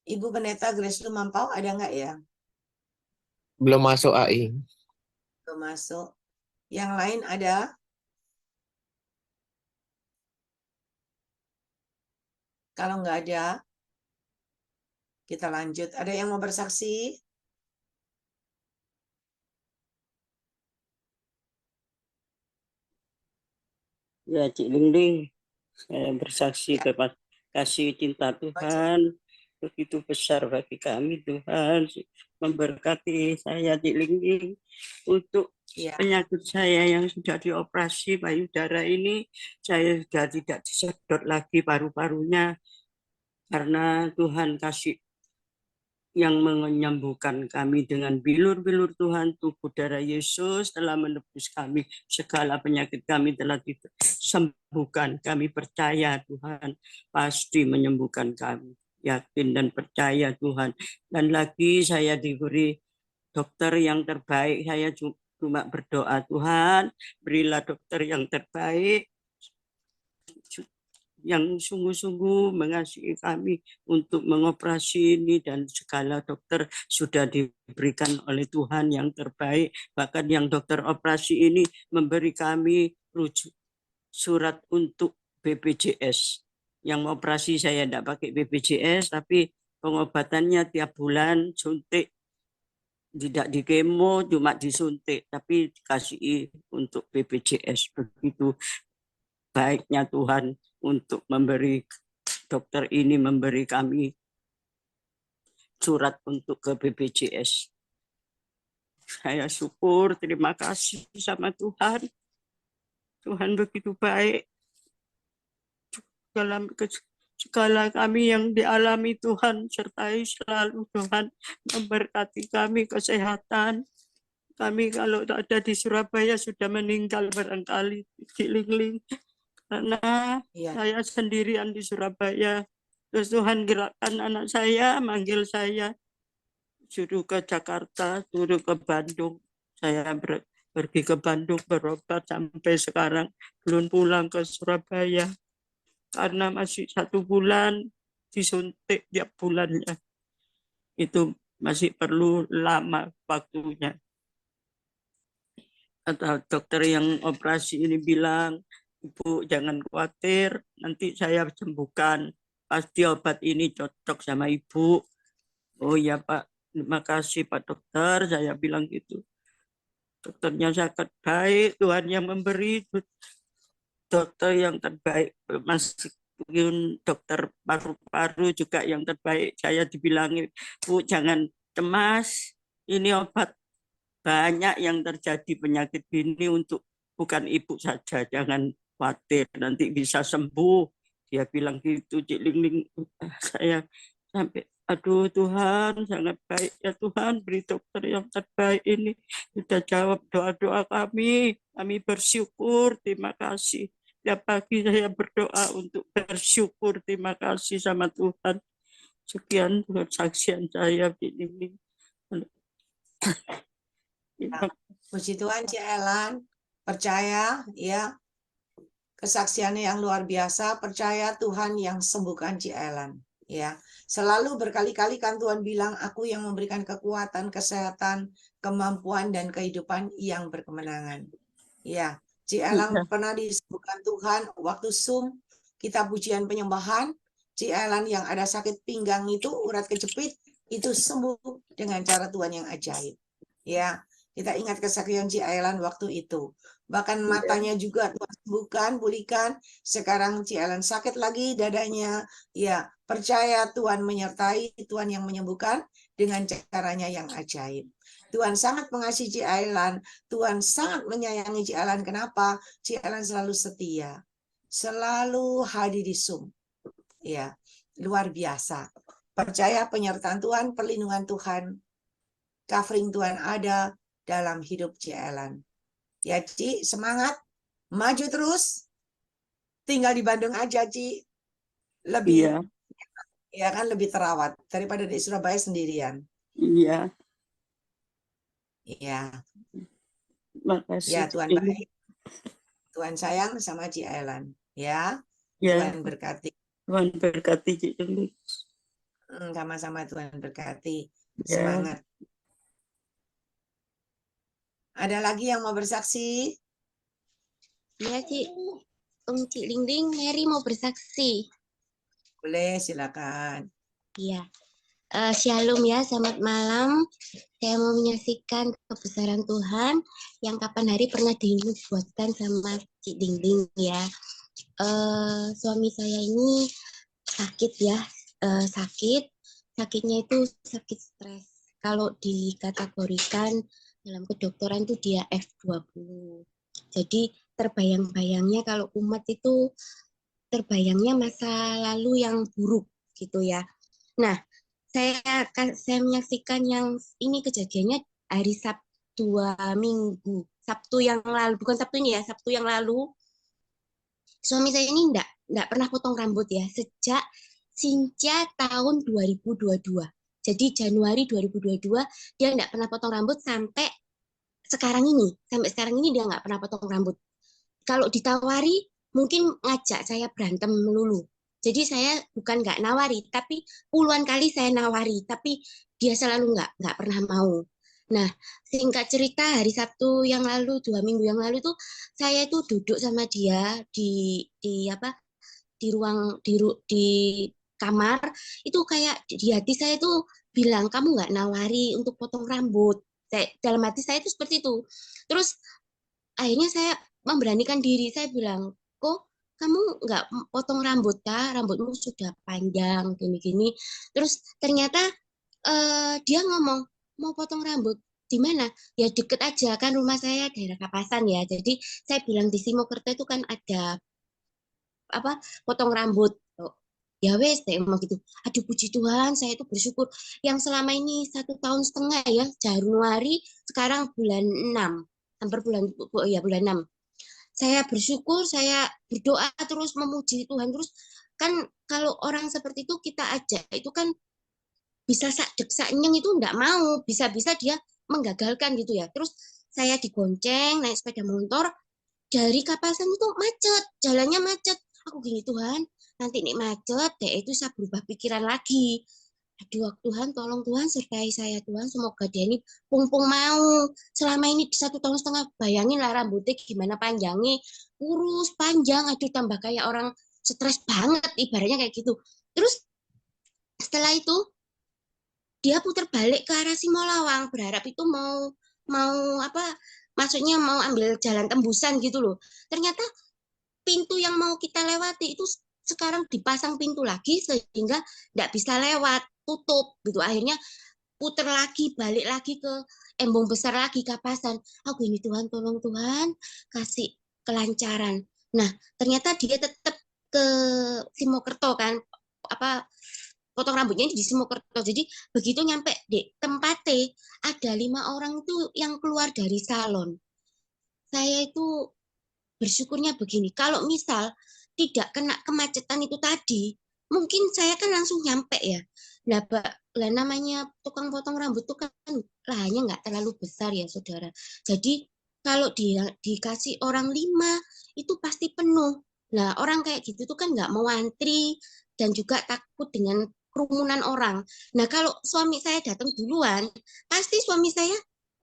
Ibu Pendeta Grace Lumampau ada nggak ya? Belum masuk AI. Belum masuk. Yang lain ada? Kalau nggak ada, kita lanjut. Ada yang mau bersaksi? Ya, Cik Ling, saya bersaksi kepada kasih cinta Tuhan begitu besar bagi kami. Tuhan memberkati saya, Cik Ling, untuk penyakit saya yang sudah dioperasi payudara ini. Saya sudah tidak disedot lagi paru-parunya karena Tuhan kasih yang menyembuhkan kami dengan bilur-bilur Tuhan. Tubuh darah Yesus telah menebus kami. Segala penyakit kami telah disembuhkan. Kami percaya Tuhan pasti menyembuhkan kami. Yakin dan percaya Tuhan. Dan lagi saya diberi dokter yang terbaik. Saya cuma berdoa, Tuhan berilah dokter yang terbaik, yang sungguh-sungguh mengasihi kami untuk mengoperasi ini, dan segala dokter sudah diberikan oleh Tuhan yang terbaik. Bahkan yang dokter operasi ini memberi kami rujuk surat untuk BPJS. Yang operasi saya tidak pakai BPJS, tapi pengobatannya tiap bulan suntik, tidak di kemo, cuma disuntik, tapi dikasih untuk BPJS. Begitu baiknya Tuhan untuk memberi dokter ini, memberi kami surat untuk ke BPJS. Saya syukur, terima kasih sama Tuhan. Tuhan begitu baik. Dalam segala kami yang dialami Tuhan, sertai selalu Tuhan, memberkati kami kesehatan. Kami kalau tak ada di Surabaya sudah meninggal barangkali, di Ling-Ling. Karena saya sendirian di Surabaya. Terus Tuhan gerakkan anak saya, manggil saya, suruh ke Jakarta, suruh ke Bandung. Saya pergi ke Bandung berobat sampai sekarang belum pulang ke Surabaya. Karena masih 1 bulan disuntik tiap bulannya. Itu masih perlu lama waktunya. Atau dokter yang operasi ini bilang, Ibu jangan khawatir, nanti saya sembuhkan. Pasti obat ini cocok sama Ibu. Oh ya Pak, terima kasih Pak Dokter, saya bilang gitu. Dokternya sangat baik, Tuhan yang memberi dokter yang terbaik. Masih dokter paru-paru juga yang terbaik. Saya dibilangin, Bu jangan cemas, ini obat. Banyak yang terjadi penyakit ini untuk bukan Ibu saja, jangan khawatir, nanti bisa sembuh. Dia bilang gitu, Cik Ling-Ling. Saya sampai, aduh Tuhan, sangat baik ya Tuhan, beri dokter yang terbaik ini. Sudah jawab doa-doa kami bersyukur, terima kasih. Tiap pagi saya berdoa untuk bersyukur, terima kasih sama Tuhan. Sekian kesaksian saya, Cik Ling-Ling. Puji Tuhan, Cik Elan, percaya ya kesaksiannya yang luar biasa, percaya Tuhan yang sembuhkan Cik Elan ya. Selalu berkali-kali kan Tuhan bilang, aku yang memberikan kekuatan, kesehatan, kemampuan dan kehidupan yang berkemenangan. Ya, Cik Elan pernah disembuhkan Tuhan waktu Zoom kita pujian penyembahan. Cik Elan yang ada sakit pinggang itu, urat kejepit, itu sembuh dengan cara Tuhan yang ajaib. Ya, kita ingat kesaksian Cik Elan waktu itu. Bahkan matanya juga Tuhan sembuhkan, pulihkan. Sekarang Ci Ellen sakit lagi dadanya. Ya, percaya Tuhan menyertai, Tuhan yang menyembuhkan dengan caranya yang ajaib. Tuhan sangat mengasihi Ci Ellen. Tuhan sangat menyayangi Ci Ellen. Kenapa? Ci Ellen selalu setia. Selalu hadir di Zoom. Ya, luar biasa. Percaya penyertaan Tuhan, perlindungan Tuhan, covering Tuhan ada dalam hidup Ci Ellen. Ya, Ci, semangat, maju terus. Tinggal di Bandung aja, Ci. Lebih, Iya, ya kan, lebih terawat daripada di Surabaya sendirian. iya. Ya, Makasih. ya Tuhan baik. Tuhan sayang sama Ci Ellen. Ya, Ya, Tuhan berkati. Tuhan berkati Cik Cengli. Sama-sama Tuhan berkati. Ya. Semangat. Ada lagi yang mau bersaksi? Ya, Cik Lingling, Mary mau bersaksi. Boleh, silakan. Iya. Shalom ya, selamat malam. Saya mau menyaksikan kebesaran Tuhan yang kapan hari pernah dibuatkan sama Cik Dingding ya. Suami saya ini sakit ya, sakitnya itu sakit stres. Kalau dikategorikan dalam kedokteran itu dia F20. Jadi terbayang-bayangnya kalau umat itu terbayangnya masa lalu yang buruk gitu ya. Nah, saya menyaksikan yang ini kejadiannya hari Sabtu 2 minggu. Sabtu yang lalu, bukan Sabtu ini ya, Sabtu yang lalu. Suami saya ini enggak pernah potong rambut ya, sejak Sinca tahun 2022. Jadi Januari 2022 dia enggak pernah potong rambut sampai sekarang ini. Sampai sekarang ini dia enggak pernah potong rambut. Kalau ditawari, mungkin ngajak saya berantem melulu. Jadi saya bukan nggak nawari, tapi puluhan kali saya nawari, tapi dia selalu nggak pernah mau. Nah, singkat cerita hari Sabtu yang lalu, 2 minggu yang lalu tuh saya itu duduk sama dia di ruang di kamar itu kayak di hati saya tuh bilang kamu nggak nawari untuk potong rambut. Dalam hati saya itu seperti itu. Terus akhirnya saya memberanikan diri, saya bilang, kok kamu nggak potong rambut ta? Rambutmu sudah panjang gini-gini. Terus ternyata dia ngomong mau potong rambut di mana? Ya deket aja kan rumah saya daerah Kapasan ya. Jadi saya bilang di Simokerto itu kan ada potong rambut. Ya wes, saya ngomong gitu. Aduh puji Tuhan, saya itu bersyukur yang selama ini 1,5 tahun ya, Januari sekarang bulan 6, hampir bulan 6. Saya bersyukur, saya berdoa terus memuji Tuhan terus. Kan kalau orang seperti itu kita ajak itu kan bisa sakdek saknyeng itu enggak mau, bisa-bisa dia menggagalkan gitu ya. Terus saya digonceng naik sepeda motor dari Kapasan itu macet, jalannya macet. Aku gini, Tuhan, nanti nih macet, deh itu saya berubah pikiran lagi. Aduh Tuhan, tolong Tuhan sertai saya Tuhan, semoga dia ini pung mau. Selama ini 1,5 tahun, bayangin lah rambutnya gimana panjangnya, kurus, panjang, aduh tambah kayak orang stres banget, ibaratnya kayak gitu. Terus setelah itu dia putar balik ke arah Simolawang, berharap itu mau maksudnya mau ambil jalan tembusan gitu loh. Ternyata pintu yang mau kita lewati itu sekarang dipasang pintu lagi sehingga nggak bisa lewat, tutup gitu. Akhirnya putar lagi, balik lagi ke Embong Besar lagi Kapasan. Aku ini Tuhan, tolong Tuhan kasih kelancaran. Nah, ternyata dia tetap ke Simokerto kan, potong rambutnya di Simokerto. Jadi begitu nyampe di tempatnya ada 5 orang itu yang keluar dari salon. Saya itu bersyukurnya begini, kalau misal tidak kena kemacetan itu tadi, mungkin saya kan langsung nyampe ya. Lah namanya tukang potong rambut itu kan lahannya nggak terlalu besar ya saudara. Jadi kalau dikasih orang 5 itu pasti penuh. Nah orang kayak gitu tuh kan nggak mau antri dan juga takut dengan kerumunan orang. Nah kalau suami saya datang duluan, pasti suami saya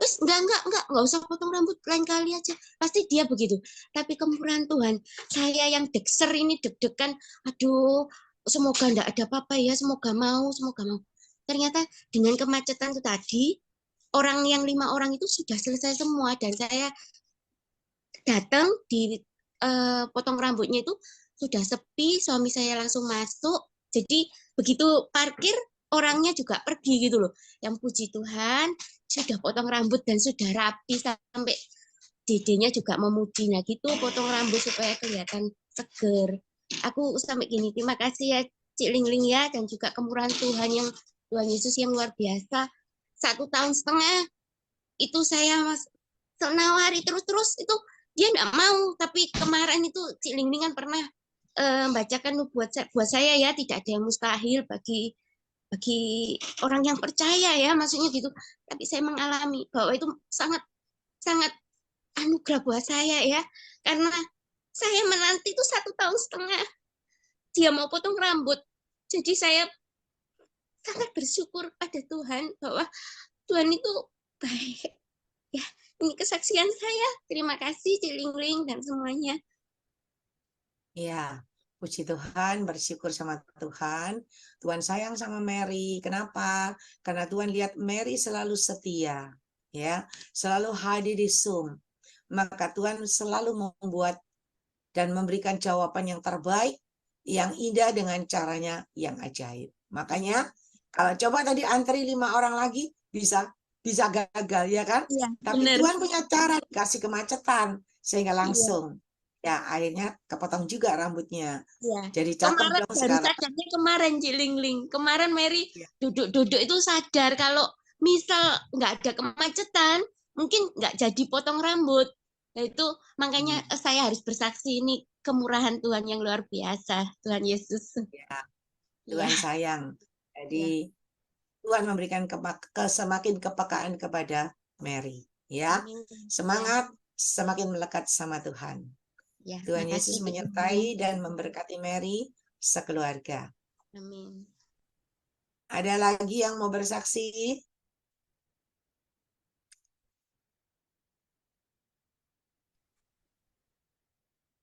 terus enggak usah potong rambut, lain kali aja. Pasti dia begitu. Tapi kemurahan Tuhan, saya yang degser ini deg-degan, aduh, semoga enggak ada apa-apa ya, semoga mau. Ternyata dengan kemacetan itu tadi, yang 5 orang itu sudah selesai semua dan saya datang di potong rambutnya itu sudah sepi, suami saya langsung masuk. Jadi begitu parkir orangnya juga pergi gitu loh. Yang puji Tuhan sudah potong rambut dan sudah rapi sampai dedenya juga memuji. Nah gitu potong rambut supaya kelihatan seger. Aku sampai gini, terima kasih ya Cik Lingling ya, dan juga kemurahan Tuhan Yesus yang luar biasa. 1,5 tahun itu saya nawari terus itu dia enggak mau. Tapi kemarin itu Cik Lingling kan pernah membacakan buat saya ya, tidak ada yang mustahil bagi orang yang percaya ya, maksudnya gitu. Tapi saya mengalami bahwa itu sangat anugerah buat saya ya, karena saya menanti itu 1,5 tahun dia mau potong rambut. Jadi saya sangat bersyukur pada Tuhan bahwa Tuhan itu baik. Ya, ini kesaksian saya. Terima kasih Cik Lingling dan semuanya. Ya, puji Tuhan, bersyukur sama Tuhan. Tuhan sayang sama Mary. Kenapa? Karena Tuhan lihat Mary selalu setia, ya, selalu hadir di Zoom. Maka Tuhan selalu membuat dan memberikan jawaban yang terbaik, yang indah dengan caranya yang ajaib. Makanya kalau coba tadi antri 5 orang lagi bisa gagal ya kan? Iya, Tapi benar. Tuhan punya cara, dikasih kemacetan sehingga Iya. langsung ya akhirnya kepotong juga rambutnya. Iya. Jadi cakep Kemarin dong baru sekarang. sadarnya kemarin Cik Lingling. Kemarin Mary Iya. duduk-duduk itu sadar kalau misal nggak ada kemacetan, mungkin nggak jadi potong rambut. Nah, itu makanya saya harus bersaksi, ini kemurahan Tuhan yang luar biasa, Tuhan Yesus. Ya, Iya. Tuhan sayang. Jadi Tuhan memberikan semakin kepekaan kepada Mary. Ya, Amin. semangat, semakin melekat sama Tuhan. Ya, Tuhan makasih, Yesus Cik menyertai Lingling. dan memberkati Mary sekeluarga. Amin. Ada lagi yang mau bersaksi?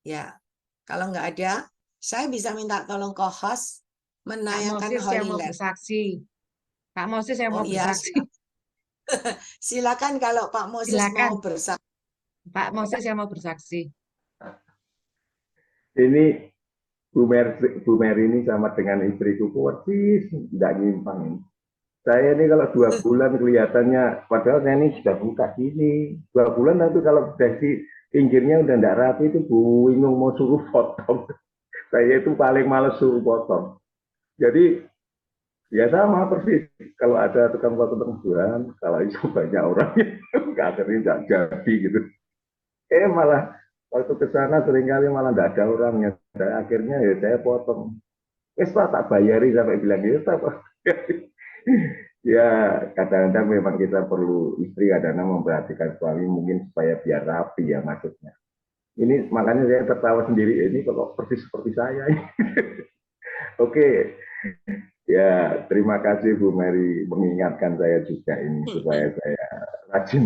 Ya, kalau nggak ada, saya bisa minta tolong co-host Kak menayangkan Moses yang Holy mau Land. bersaksi. Kak Moses yang Oh mau iya, bersaksi. silakan kalau Pak Moses Silakan. mau bersaksi. Pak Moses yang mau bersaksi. Ini Bu Mary ini sama dengan istriku persis, nggak nyimpang ini. Saya ini kalau 2 bulan kelihatannya, padahal saya ini sudah buka gini. 2 bulan tapi kalau dari pinggirnya udah nggak rapi itu bingung mau suruh potong. Saya itu paling males suruh potong. Jadi ya sama persis. Kalau ada tukang potong teguran, kalau itu banyak orangnya, akhirnya nggak jadi gitu. Malah waktu ke sana seringkali malah nggak ada orangnya. Akhirnya ya saya potong. Tak bayari sampai bilang gitu apa. Ya kadang-kadang memang kita perlu istri kadang-kadang memperhatikan suami mungkin supaya biar rapi ya maksudnya. Ini makanya saya tertawa sendiri, ini kok persis seperti saya. Oke. Ya terima kasih Bu Mary mengingatkan saya juga ini supaya saya rajin